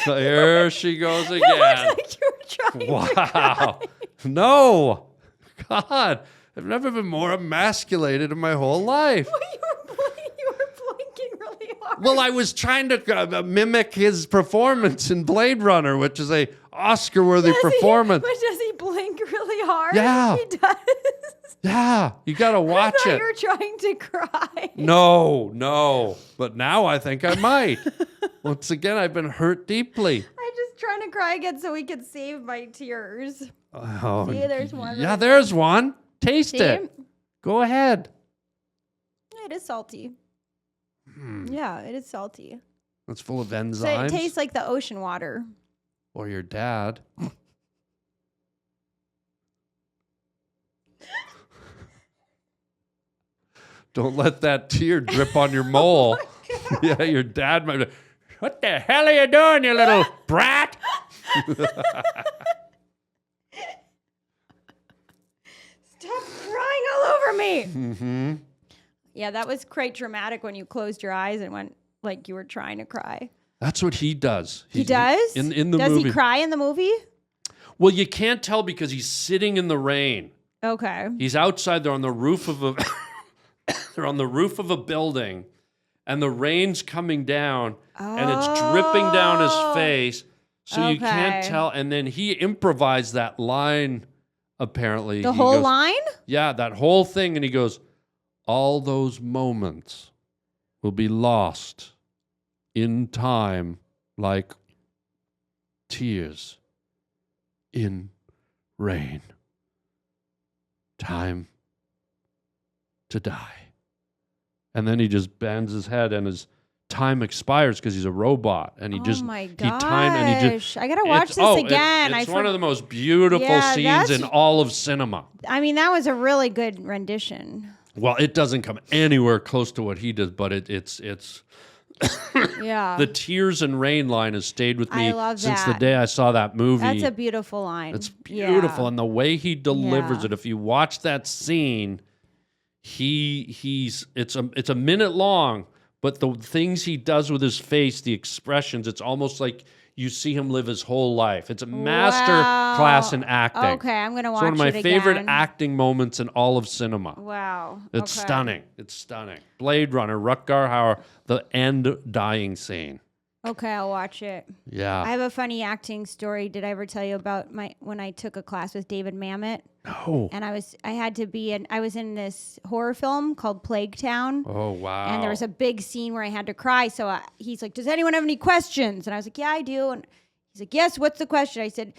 Here she goes again. It looks like you were trying to cry. Wow. No. God, I've never been more emasculated in my whole life. You were blinking really hard. Well, I was trying to mimic his performance in Blade Runner, which is a Oscar-worthy performance. But does he blink really hard? Yeah. He does. Yeah, you got to watch I thought it. you were trying to cry. No. But now I think I might. Once again, I've been hurt deeply. I'm just trying to cry again so we can save my tears. Oh, See, there's one. yeah, there's one. Taste See? it. Go ahead. It is salty. Yeah, it is salty. It's full of enzymes. So it tastes like the ocean water. Or your dad. Don't let that tear drip on your mole. Yeah, your dad might be, what the hell are you doing, you little brat? Stop crying all over me. Mm-hmm. Yeah, that was quite dramatic when you closed your eyes and went like you were trying to cry. That's what he does. He does? In the movie. Does he cry in the movie? Well, you can't tell because he's sitting in the rain. Okay. He's outside. They're on the roof of a they're on the roof of a building, and the rain's coming down, and it's dripping down his face, so you can't tell. And then he improvised that line. Apparently, the whole line. Yeah, that whole thing, and he goes, "All those moments will be lost in time, like tears in rain. Time to die." And then he just bends his head and his time expires because he's a robot. And he oh my gosh. I gotta watch this again. It's one of the most beautiful scenes in all of cinema. I mean, that was a really good rendition. Well, it doesn't come anywhere close to what he does, but it's yeah. The tears and rain line has stayed with me since the that. day I saw that movie. That's a beautiful line. It's beautiful, Yeah. and the way he delivers it. If you watch that scene, it's a minute long, but the things he does with his face, the expressions, it's almost like you see him live his whole life. It's a master class in acting. Okay, I'm gonna watch it It's one of my again. favorite acting moments in all of cinema. Wow. It's okay. stunning. It's stunning. Blade Runner, Rutger Hauer, the end dying scene. Okay, I'll watch it. Yeah. I have a funny acting story. Did I ever tell you about when I took a class with David Mamet? No. And I was in this horror film called Plague Town. Oh, wow. And there was a big scene where I had to cry. So he's like, "Does anyone have any questions?" And I was like, "Yeah, I do." And he's like, "Yes, what's the question?" I said,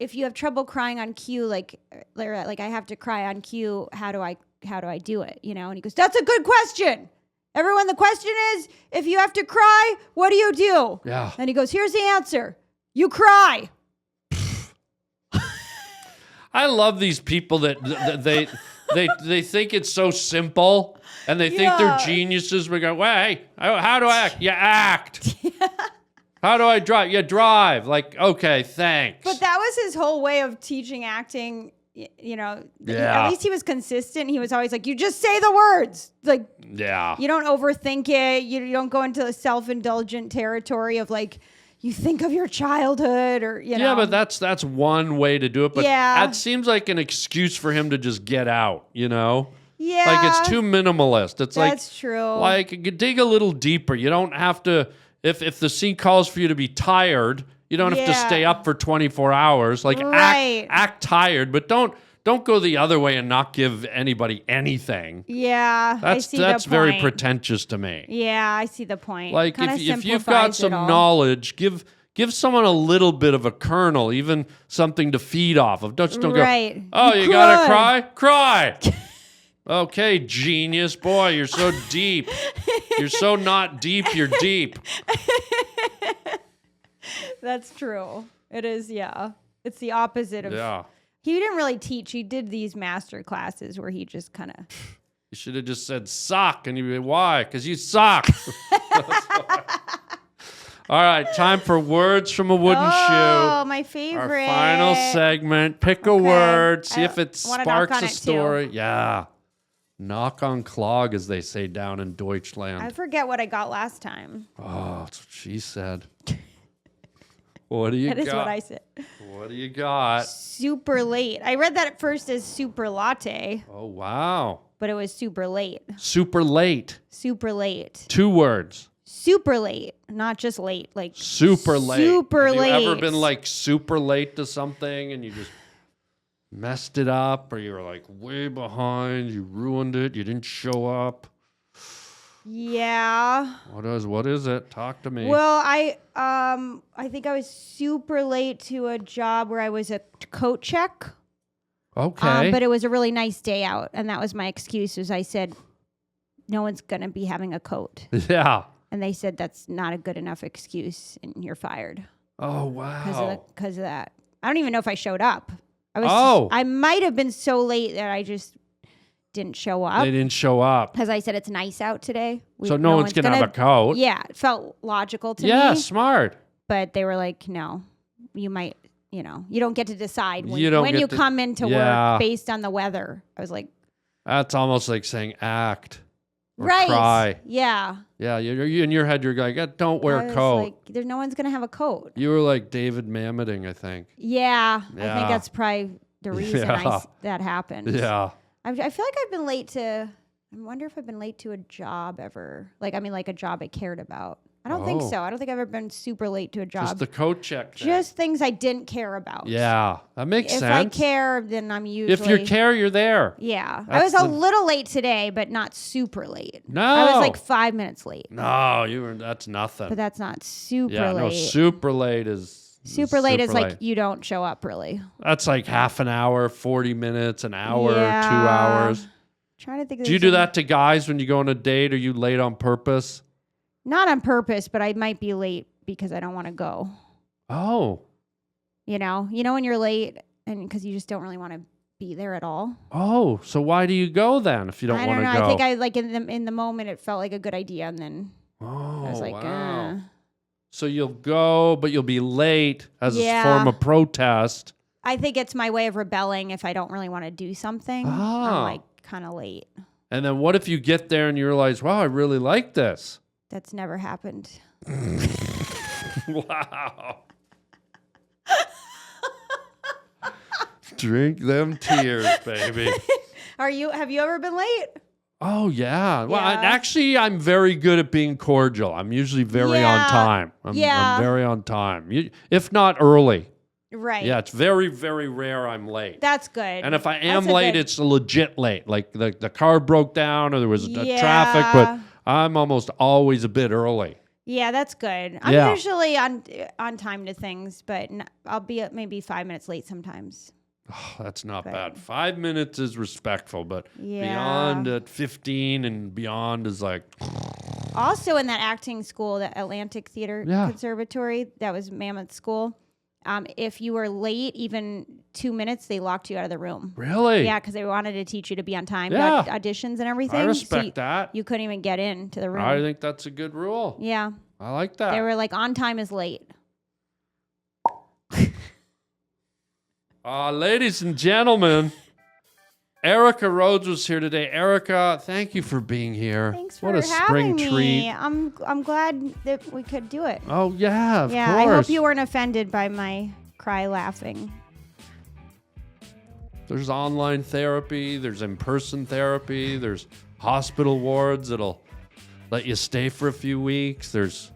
"If you have trouble crying on cue, like I have to cry on cue, how do I do it? You know?" And he goes, "That's a good question. Everyone, the question is, if you have to cry, what do you do?" Yeah. And he goes, "Here's the answer. You cry." I love these people that they think it's so simple, and they think they're geniuses. We go, "Hey, how do I act?" You act. How do I drive? You drive. Like, okay, thanks. But that was his whole way of teaching acting. You know, Yeah. at least he was consistent. He was always like, "You just say the words. Like, yeah. you don't overthink it. You don't go into the self-indulgent territory of like, you think of your childhood or, you know." Yeah, but that's one way to do it. But that seems like an excuse for him to just get out, you know? Yeah. Like, it's too minimalist. It's like, that's true. Like, you dig a little deeper. You don't have to, if the scene calls for you to be tired, you don't have to stay up for 24 hours. Like, act tired, but don't go the other way and not give anybody anything. Yeah, That's very pretentious to me. Yeah, I see the point. Like, if you've got some knowledge, give someone a little bit of a kernel, even something to feed off of. Don't go, "Oh, you gotta cry? Cry." Okay, genius. Boy, you're so deep. You're so not deep, you're deep. That's true. It is, yeah. It's the opposite of... Yeah. He didn't really teach. He did these master classes where he just kind of... You should have just said suck. And you'd be, why? Because you suck. All right, time for Words from a Wooden Shoe. Oh, my favorite. Our final segment. Pick a word. See if it sparks a story. Too. Yeah. Knock on clog, as they say down in Deutschland. I forget what I got last time. Oh, that's what she said. What do you got? That is what I said. What do you got? Super late. I read that at first as super latte. Oh, wow. But it was super late. Super late. Super late. 2 words. Super late. Not just late. Like super late. Super late. Have you ever been like super late to something and you just messed it up, or you were like way behind, you ruined it, you didn't show up? Yeah. What is it? Talk to me. Well, I think I was super late to a job where I was a coat check. Okay. But it was a really nice day out, and that was my excuse. Was I said no one's going to be having a coat. Yeah. And they said that's not a good enough excuse and you're fired. Oh, wow. Because of that. I don't even know if I showed up. I might have been so late that I just didn't show up. They didn't show up. Because I said it's nice out today. So no one's going to have a coat. Yeah, it felt logical to me. Yeah, smart. But they were like, no, you might, you don't get to decide when You you come into work based on the weather. I was like. That's almost like saying act or right. cry. Yeah. Yeah, you in your head, you're like, don't wear a coat. Like, there's no one's going to have a coat. You were like David Mameting, I think. Yeah. I think that's probably the reason that happened. Yeah. I feel like I've been late to, I wonder if I've been late to a job ever. Like a job I cared about. I don't think so. I don't think I've ever been super late to a job. Just the coat check thing. Just things I didn't care about. Yeah, that makes sense. If I care, then I'm usually... If you care, you're there. Yeah. I was a little late today, but not super late. No. I was like 5 minutes late. No, that's nothing. But that's not super late. No, super late is... Super late is like you don't show up really. That's like half an hour, 40 minutes, an hour, 2 hours. Trying to think. Do you do that to guys when you go on a date? Are you late on purpose? Not on purpose, but I might be late because I don't want to go. Oh. You know when you're late and because you just don't really want to be there at all. Oh, so why do you go then if you don't want to go? I think I like in the moment it felt like a good idea, and then I was like, wow. So you'll go, but you'll be late as a form of protest. I think it's my way of rebelling if I don't really want to do something. I'm like kind of late. And then what if you get there and you realize, wow, I really like this? That's never happened. Wow. Drink them tears, baby. Have you ever been late? Oh, yeah. Well, I'm very good at being cordial. I'm usually very on time. I'm very on time. If not early. Right. Yeah, it's very, very rare I'm late. That's good. And if I am late, it's a legit late. Like the car broke down or there was traffic, but I'm almost always a bit early. Yeah, that's good. I'm usually on time to things, but I'll be maybe 5 minutes late sometimes. Oh, that's not bad. 5 minutes is respectful, but beyond at 15 and beyond is like... Also in that acting school, the Atlantic Theater Conservatory, that was Mammoth School. If you were late, even 2 minutes, they locked you out of the room. Really? Yeah, because they wanted to teach you to be on time. Yeah. Auditions and everything. I respect that. You couldn't even get into the room. I think that's a good rule. Yeah. I like that. They were like, on time is late. Ladies and gentlemen, Erica Rhodes was here today. Erica, thank you for being here. Thanks for having me. Treat. I'm glad that we could do it. Oh, yeah, of course. I hope you weren't offended by my cry laughing. There's online therapy. There's in-person therapy. There's hospital wards that'll let you stay for a few weeks. There's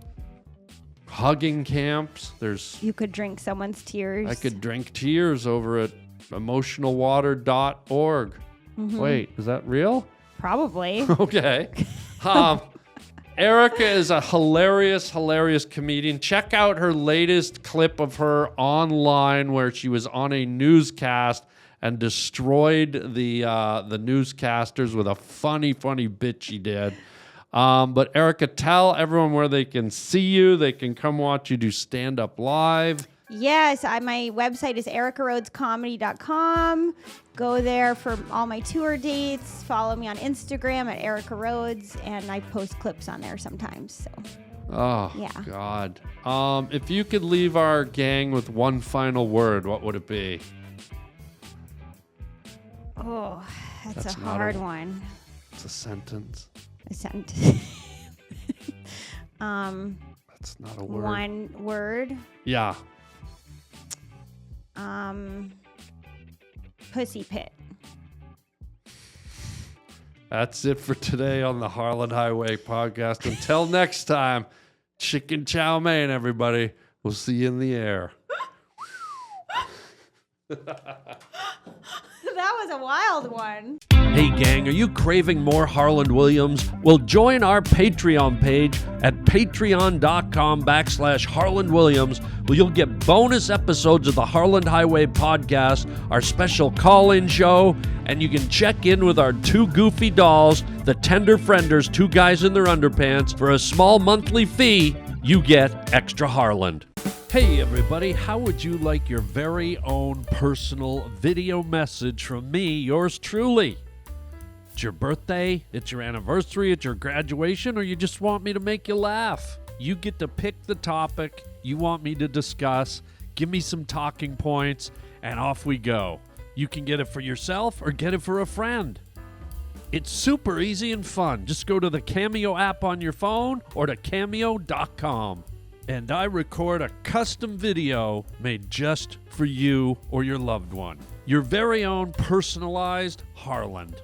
hugging camps. You could drink someone's tears. I could drink tears over at emotionalwater.org. Mm-hmm. Wait, is that real? Probably. Okay. Erica is a hilarious comedian. Check out her latest clip of her online where she was on a newscast and destroyed the newscasters with a funny bit she did. But Erica, tell everyone where they can see you. They can come watch you do stand-up live. Yes, my website is ericarhodescomedy.com. Go there for all my tour dates. Follow me on Instagram at Erica Rhodes, and I post clips on there sometimes. So. Oh, yeah. God. If you could leave our gang with one final word, what would it be? Oh, that's a hard one. It's a sentence. That's not a word. One word. Yeah. Pussy pit. That's it for today on the Harland Highway podcast. Until next time, chicken chow mein, everybody. We'll see you in the air. That was a wild one. Hey gang, are you craving more Harland Williams? Well, join our Patreon page at patreon.com/Harland Williams, where you'll get bonus episodes of the Harland Highway podcast, our special call-in show, and you can check in with our two goofy dolls, the Tender Frienders, two guys in their underpants. For a small monthly fee, you get extra Harland. Hey everybody, how would you like your very own personal video message from me, yours truly? It's your birthday, it's your anniversary, it's your graduation, or you just want me to make you laugh? You get to pick the topic you want me to discuss, give me some talking points, and off we go. You can get it for yourself or get it for a friend. It's super easy and fun. Just go to the Cameo app on your phone or to cameo.com. And I record a custom video made just for you or your loved one. Your very own personalized Harland.